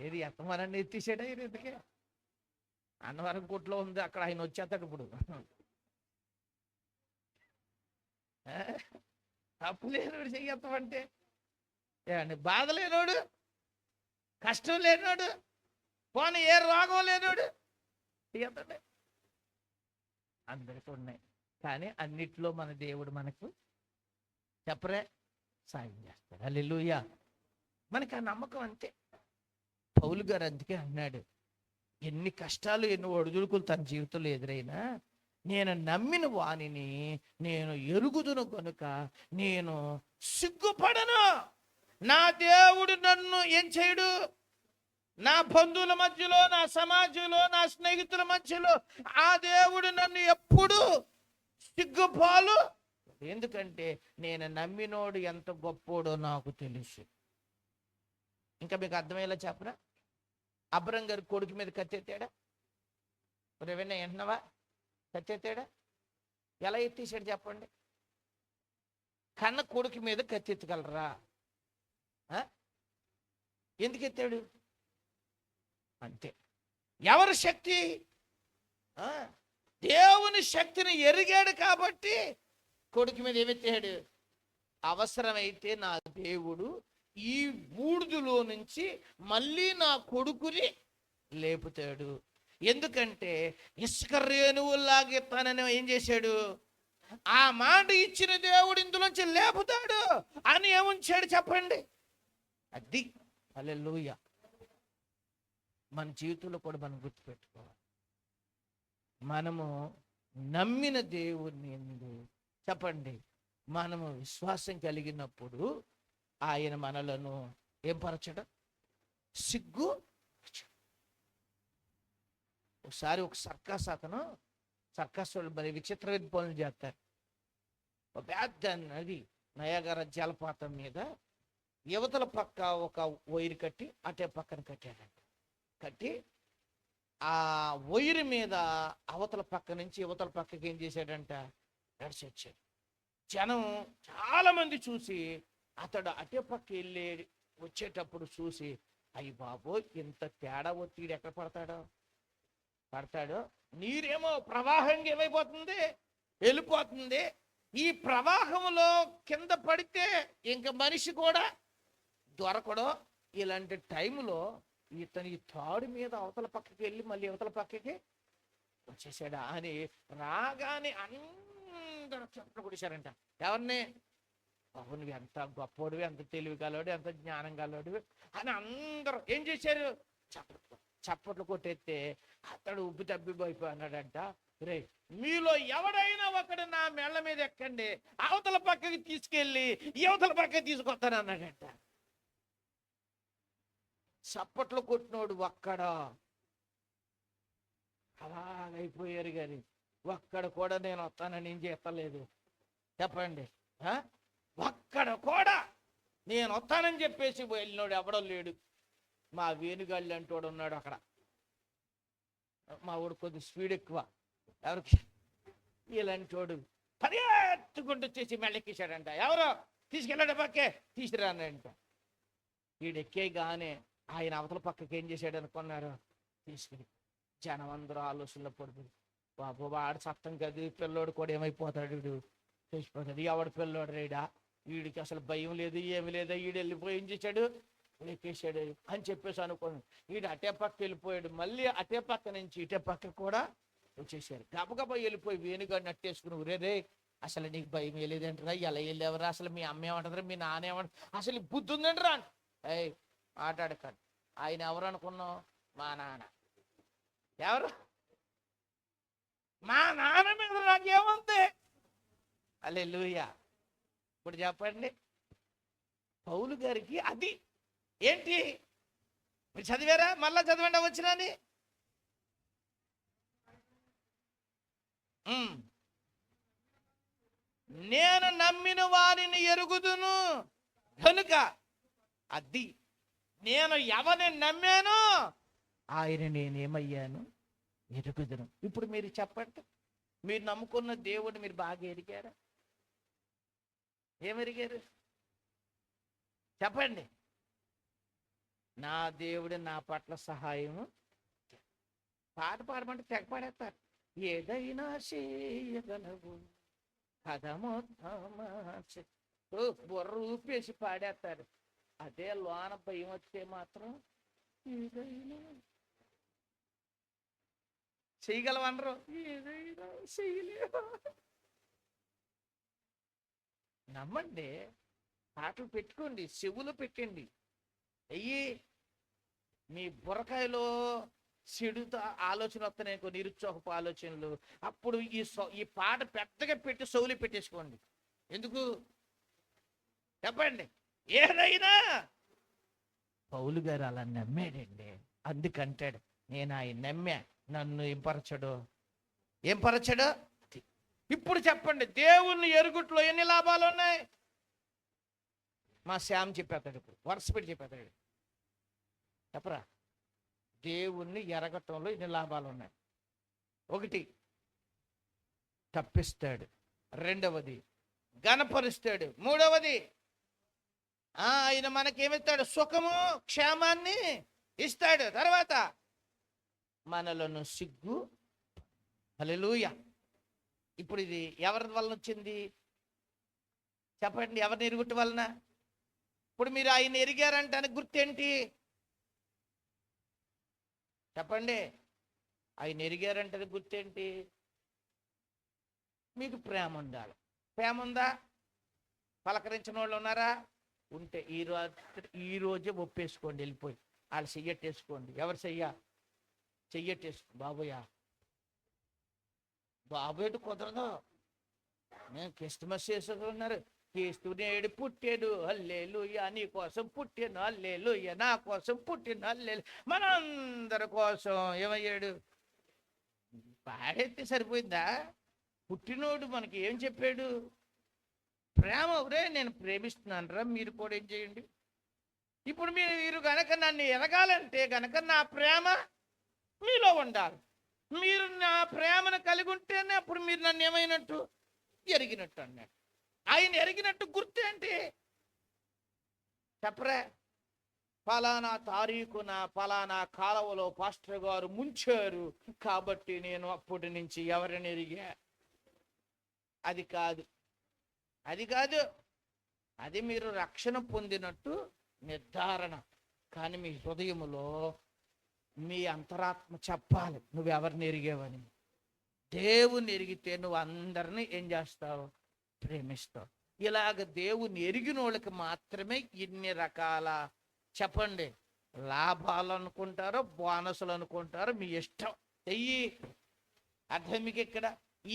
ఏది ఎత్తమానండి ఎత్తేసాడా ఇది ఎందుకే? అన్నవరం కొట్లో ఉంది, అక్కడ ఆయన వచ్చేస్తాడు ఇప్పుడు. అప్పు లేనోడు చెయ్యత్తమంటే ఏమండి, బాధ లేనోడు, కష్టం లేనోడు, పోనీ ఏ రోగం లేనోడు చెయ్యతండి. అందరికీ ఉన్నాయి, కానీ అన్నిట్లో మన దేవుడు మనకు చెప్పరే సాయం చేస్తాడు. హల్లెలూయా. మనకి ఆ నమ్మకం అంతే. పౌలు గారు అందుకే అన్నాడు, ఎన్ని కష్టాలు ఎన్ని ఒడిదుడుకులు తన జీవితంలో ఎదురైనా నేను నమ్మిన వానిని నేను ఎరుగుదును కనుక నేను సిగ్గుపడను. నా దేవుడు నన్ను ఏం చేయడు, నా బంధువుల మధ్యలో, నా సమాజంలో, నా స్నేహితుల మధ్యలో ఆ దేవుడు నన్ను ఎప్పుడు సిగ్గుపాలు. ఎందుకంటే నేను నమ్మినోడు ఎంత గొప్పోడో నాకు తెలుసు. ఇంకా మీకు అర్థమయ్యేలా చెప్పరా? అబ్రహం గారి కొడుకు మీద కత్తెత్తాడా? రేవన్నా వింటున్నావా? కత్తెత్తాడా? ఎలా ఎత్తేసాడు చెప్పండి? కన్న కొడుకు మీద కత్తెత్తగలరా? ఎందుకు ఎత్తాడు? అంతే. ఎవరి శక్తి? దేవుని శక్తిని ఎరిగాడు కాబట్టి కొడుకు మీద ఏమెత్తాడు? అవసరమైతే నా దేవుడు ఈ బూడిదలో నుంచి మళ్ళీ నా కొడుకుని లేపుతాడు. ఎందుకంటే ఇసుక రేణువులాగే తనని ఏం చేశాడు? ఆ మాట ఇచ్చిన దేవుడు ఇందులోంచి లేపుతాడు అని ఏముంచాడు చెప్పండి. అది హల్లెలూయా. మన జీవితంలో కూడా మనం గుర్తుపెట్టుకోవాలి, మనము నమ్మిన దేవుని యందు చెప్పండి మనము విశ్వాసం కలిగినప్పుడు ఆయన మనలను ఏం పరచడం? సిగ్గు. ఒకసారి ఒక సర్కస్ వాళ్ళు మరి విచిత్రమైన పనులు చేస్తారు. ఒక పెద్ద నది నయాగరా జలపాతం మీద యువతల పక్క ఒక వైరు కట్టి అటే పక్కన కట్టాడంట. కట్టి ఆ వైరు మీద అవతల పక్క నుంచి యువతల పక్కకి ఏం చేశాడంట? నడిచి వచ్చాడు. జనం చాలా మంది చూసి అతడు అటే పక్క వెళ్ళి వచ్చేటప్పుడు చూసి, అయ్యి బాబోయ్ ఇంత తేడా ఒత్తిడి ఎక్కడ పడతాడో, నీరేమో ప్రవాహంగా ఏమైపోతుంది, వెళ్ళిపోతుంది. ఈ ప్రవాహంలో కింద పడితే ఇంక మనిషి కూడా దొరకడం. ఇలాంటి టైంలో ఇతని తాడు మీద అవతల పక్కకి వెళ్ళి మళ్ళీ అవతల పక్కకి వచ్చేసాడా అని రాగానే అందరూ చెట్లు కొడిశారంట. ఎవరిని? బాబు నువ్వు ఎంత గొప్పోడివి, ఎంత తెలివి కలవాడు, ఎంత జ్ఞానం కలవాడు అని అందరూ ఏం చేశారు? చప్పట్లు కొట్టేస్తే అతడు ఉబ్బి తబ్బిపోయిపోయి అన్నాడంట, రే మీలో ఎవడైనా ఒకడు నా మెళ్ళ మీద ఎక్కండి, అవతల పక్కకి తీసుకెళ్ళి యువతల పక్కకి తీసుకొస్తాను అన్నాడంట. చప్పట్లు కొట్టినోడు ఒక్కడా? అలాగైపోయారు కానీ ఒక్కడ కూడా నేను వస్తానని ఏం చేస్తలేదు చెప్పండి. ఒక్కడ కూడా నేను వస్తానని చెప్పేసి వెళ్ళినోడు ఎవడో లేడు. మా వేణుగాళ్ళు అంటోడు ఉన్నాడు అక్కడ. మా వాడు కొద్ది స్పీడ్ ఎక్కువ, ఎవరికి ఇలాంటోడు పరిగెత్తుకుంటూ వచ్చేసి మెళ్ళెక్కేశాడంట. ఎవరో తీసుకెళ్ళాడు పక్కే తీసుకురానంట. వీడెక్కేగానే ఆయన అవతల పక్కకి ఏం చేశాడు అనుకున్నారు? తీసుకుని జనం అందరూ ఆలోచనలో పడుతుంది. బాబు వాడు సత్తం కదా, పిల్లోడు కూడా ఏమైపోతాడు, వీడు తెలిసిపోతాడు. ఎవడు పిల్లోడు రేడా, వీడికి అసలు భయం లేదు ఏమి లేదా, వీడు వెళ్ళిపోయి ఏం చేశాడు? ఎక్కేశాడు అని చెప్పేసి అనుకోండి. వీడు అటే పక్క వెళ్ళిపోయాడు. మళ్ళీ అటే పక్క నుంచి ఇటే పక్క కూడా వచ్చేసారు. గబగబా వెళ్ళిపోయి వేణుగాడిని అట్టేసుకుని, రే అసలు నీకు భయం వేయలేదంటారా? ఎలా వెళ్ళేవరా? అసలు మీ అమ్మ ఏమంటారా? మీ నాన్న ఏమంటారు? అసలు బుద్ధి ఉందంటారా? ఏయ్ ఆటాడకండి. ఆయన ఎవరు అనుకున్నావు? మా నాన్న. ఎవరు? మా నాన్న మీద నాకేముంది? హల్లెలూయా. ఇప్పుడు చెప్పండి, పౌలు గారికి అది ఏంటి? మీరు చదివారా? మళ్ళా చదవండి వచ్చినని. నేను నమ్మిన వారిని ఎరుగుదును కనుక, అది నేను ఎవరిని నమ్మాను ఆయన నేనేమయ్యాను ఎరుగుదును. ఇప్పుడు మీరు చెప్పండి, మీరు నమ్ముకున్న దేవుడు మీరు బాగా ఎరిగారా? ఏమెరిగారు చెప్పండి. నా దేవుడు నా పట్ల సహాయము. పాట పాడమంటే తెగ పాడేస్తారు. ఏదైనా చేయగలవు బుర్ర ఊపేసి పాడేస్తారు. అదే లోన భయం వస్తే మాత్రం ఏదైనా చేయగలవనరు. ఏదైనా చేయలేవా? నమ్మండి, పాటలు పెట్టుకోండి, చెవులు పెట్టండి. అయ్యి మీ బుర్రకాయలో చెడుతో ఆలోచన వస్తున్నాయి, నిరుత్సాహపు ఆలోచనలు. అప్పుడు ఈ పాట పెద్దగా పెట్టి చెవులు పెట్టేసుకోండి. ఎందుకు చెప్పండి? ఏదైనా. పౌలు గారు అలా నమ్మాడండి, అందుకంటాడు నేను ఆయన నమ్మా, నన్ను ఏం పరచడు. ఇప్పుడు చెప్పండి, దేవుణ్ణి ఎరుగుట్లో ఎన్ని లాభాలు ఉన్నాయి? మా శ్యామ్ చెప్పేస్తాడు, ఇప్పుడు వరుస పెట్టి చెప్పేస్తాడు. చెప్పరా? దేవుణ్ణి ఎరగటంలో ఎన్ని లాభాలు ఉన్నాయి? ఒకటి, తప్పిస్తాడు. రెండవది, ఘనపరుస్తాడు. మూడవది, ఆయన మనకేమిస్తాడు? సుఖము క్షేమాన్ని ఇస్తాడు. తర్వాత మనలను సిగ్గు. హల్లెలూయా. ఇప్పుడు ఇది ఎవరి వలన వచ్చింది చెప్పండి? ఎవరిని ఎరుగుట వలన? ఇప్పుడు మీరు ఆయన ఎరిగారంటే గుర్తేంటి చెప్పండి? ఆయన ఎరిగారంటే గుర్తేంటి? మీకు ప్రేమ ఉండాలి. ప్రేమ ఉందా? పలకరించిన వాళ్ళు ఉన్నారా? ఉంటే ఈ రోజే ఒప్పేసుకోండి, వెళ్ళిపోయి వాళ్ళు చెయ్యట్టేసుకోండి. ఎవరు చెయ్యట్టేసుకో. బాబోయేటు కుదరదు. నేను క్రిస్మస్ చేసుకున్నారు. క్రీస్తునేడు పుట్టాడు, హల్లెలూయా, నీ కోసం పుట్టాను, హల్లెలూయా, నా కోసం పుట్టాను, హల్లెలూయా, మనందరి కోసం ఏమయ్యాడు? పాడైతే సరిపోయిందా? పుట్టినోడు మనకి ఏం చెప్పాడు? ప్రేమ. ఒరే నేను ప్రేమిస్తున్నాను రా, మీరు కూడా ఏం చేయండి. ఇప్పుడు మీరు గనక నన్ను ఎరగాలంటే గనక నా ప్రేమ మీలో ఉండాలి. మీరు నా ప్రేమను కలిగి ఉంటేనే అప్పుడు మీరు నన్ను ఏమైనట్టు? ఎరిగినట్టు అన్నాడు. ఆయన ఎరిగినట్టు గుర్తేంటి చెప్పరా? ఫలానా తారీఖున ఫలానా కాలువలో పాస్టర్ గారు ముంచారు కాబట్టి నేను అప్పటి నుంచి ఎవరిని ఎరిగా. అది కాదు. అది మీరు రక్షణ పొందినట్టు నిర్ధారణ. కానీ మీ హృదయములో మీ అంతరాత్మ చెప్పాలి నువ్వెవరిని ఎరిగావని. దేవుని ఎరిగితే నువ్వు అందరినీ ఏం చేస్తావు? ప్రేమిస్తావు. ఇలాగ దేవుని ఎరిగిన వాళ్ళకి మాత్రమే ఇన్ని రకాల చెప్పండి లాభాలు అనుకుంటారో బోనసులు అనుకుంటారో మీ ఇష్టం చెయ్యి. అర్థం మీకు ఇక్కడ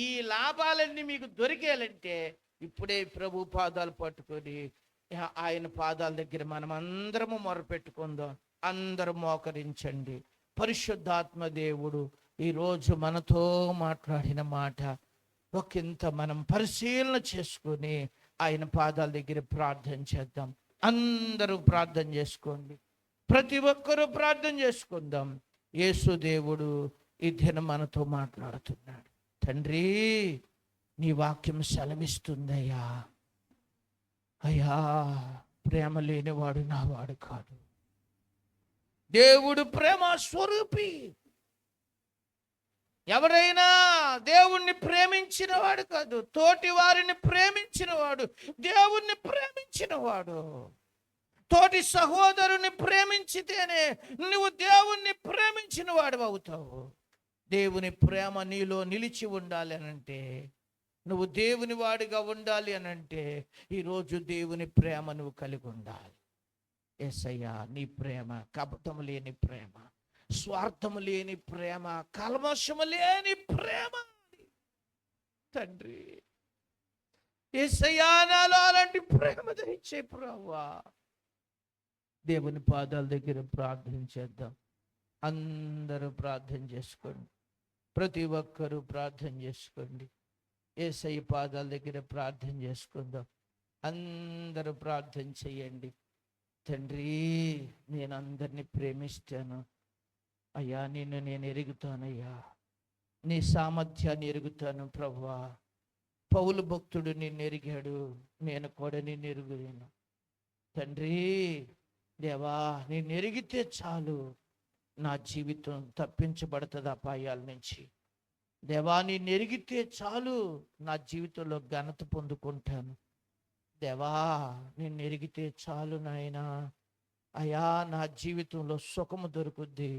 ఈ లాభాలన్నీ మీకు దొరికేయాలంటే ఇప్పుడే ప్రభు పాదాలు పట్టుకొని ఆయన పాదాల దగ్గర మనం అందరము మొరపెట్టుకుందాం. అందరూ మోకరించండి. పరిశుద్ధాత్మ దేవుడు ఈరోజు మనతో మాట్లాడిన మాట ఒకంత మనం పరిశీలన చేసుకుని ఆయన పాదాల దగ్గర ప్రార్థన చేద్దాం. అందరూ ప్రార్థన చేసుకోండి. ప్రతి ఒక్కరూ ప్రార్థన చేసుకుందాం. యేసు దేవుడు ఈ దినం మనతో మాట్లాడుతున్నాడు. తండ్రి నీ వాక్యం సెలవిస్తుందయ్యా. అయ్యా ప్రేమ లేనివాడు నా వాడు కాదు. దేవుడు ప్రేమ స్వరూపి. ఎవరైనా దేవుణ్ణి ప్రేమించిన వాడు కాదు, తోటి వారిని ప్రేమించిన వాడు దేవుణ్ణి ప్రేమించిన వాడు. తోటి సహోదరుని ప్రేమించితేనే నువ్వు దేవుణ్ణి ప్రేమించిన వాడు అవుతావు. దేవుని ప్రేమ నీలో నిలిచి ఉండాలి అనంటే నువ్వు దేవుని వాడిగా ఉండాలి అని అంటే ఈరోజు దేవుని ప్రేమ నువ్వు కలిగి ఉండాలి. యేసయ్యా, నీ ప్రేమ కపటం లేని ప్రేమ, స్వార్థము లేని ప్రేమ, కల్మషము లేని ప్రేమ. తండ్రి యేసయ్యా, నాలో అలాంటి ప్రేమ దయచే ప్రభువా. దేవుని పాదాల దగ్గర ప్రార్థన చేద్దాం. అందరూ ప్రార్థన చేసుకోండి. ప్రతి ఒక్కరూ ప్రార్థన చేసుకోండి. యేసయ్య పాదాల దగ్గర ప్రార్థన చేసుకుందాం. అందరూ ప్రార్థన చేయండి. తండ్రి, నేను అందరినీ ప్రేమిస్తాను అయ్యా. నిన్ను నేను ఎరుగుతానయ్యా. నీ సామర్థ్యాన్ని ఎరుగుతాను ప్రభువా. పౌలు భక్తుడు నిన్ను ఎరిగాడు, నేను కూడా నిన్ను ఎరుగుతాను. తండ్రి దేవా, నిన్ను ఎరిగితే చాలు, నా జీవితం తప్పించబడుతుంది అపాయాల నుంచి. దేవా, నిన్ను ఎరిగితే చాలు, నా జీవితంలో ఘనత పొందుకుంటాను. దేవా, నిన్ను ఎరిగితే చాలు నాయనా. అయ్యా, నా జీవితంలో సుఖము దొరుకుద్ది,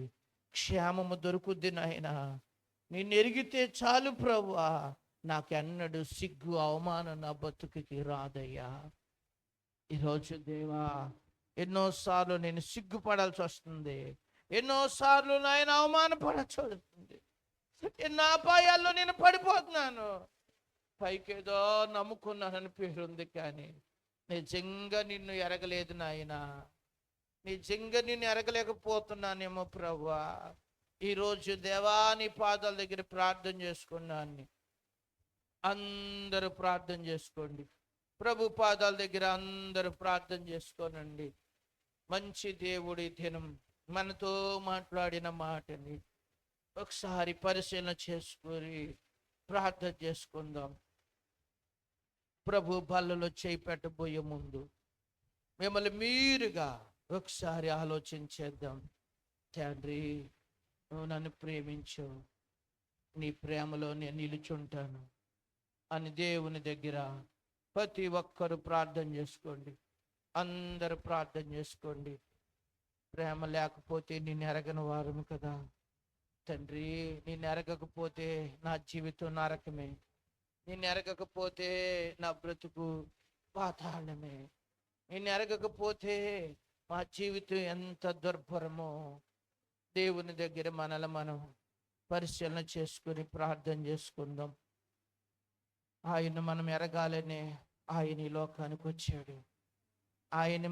క్షేమము దొరుకుద్ది నాయనా. నిన్ను ఎరిగితే చాలు ప్రభువా. నాకెన్నడూ సిగ్గు అవమానం నా బతుకుకి రాదయ్యా. ఈరోజు దేవా, ఎన్నోసార్లు నేను సిగ్గుపడాల్సి వస్తుంది, ఎన్నోసార్లు నాయన అవమానపడాల్సి వస్తుంది, ఎన్నో అపాయాల్లో నేను పడిపోతున్నాను. పైకేదో నమ్ముకున్నానని పేరుంది, కానీ నిజంగా నిన్ను ఎరగలేదు నాయన. నిజంగా నిన్ను ఎరగలేకపోతున్నానేమో ప్రభువా. ఈరోజు దేవా, నీ పాదాల దగ్గర ప్రార్థన చేసుకున్నాను. అందరూ ప్రార్థన చేసుకోండి. ప్రభు పాదాల దగ్గర అందరూ ప్రార్థన చేసుకోనండి. మంచి దేవుడి దినం మనతో మాట్లాడిన మాటని ఒకసారి పరిశీలన చేసుకొని ప్రార్థన చేసుకుందాం. ప్రభు బల్లలో చేయి పెట్టబోయే ముందు మిమ్మల్ని మీరుగా ఒకసారి ఆలోచించేద్దాం. తండ్రి, నువ్వు నన్ను ప్రేమించు, నీ ప్రేమలో నేను నిలుచుంటాను అని దేవుని దగ్గర ప్రతి ఒక్కరు ప్రార్థన చేసుకోండి. అందరూ ప్రార్థన చేసుకోండి. ప్రేమ లేకపోతే నిన్ను ఎరగని వారము కదా తండ్రి. నిన్ను ఎరగకపోతే నా జీవితం నరకమే, నిన్ను ఎరగకపోతే నా బ్రతుకు పాతాళమే, నిన్ను ఎరగకపోతే మా జీవితం ఎంత దుర్భరమో. దేవుని దగ్గర మనల్ని మనం పరిశీలన చేసుకుని ప్రార్థన చేసుకుందాం. ఆయన మనం ఎరగాలనే ఆయన ఈ లోకానికి వచ్చాడు. ఆయన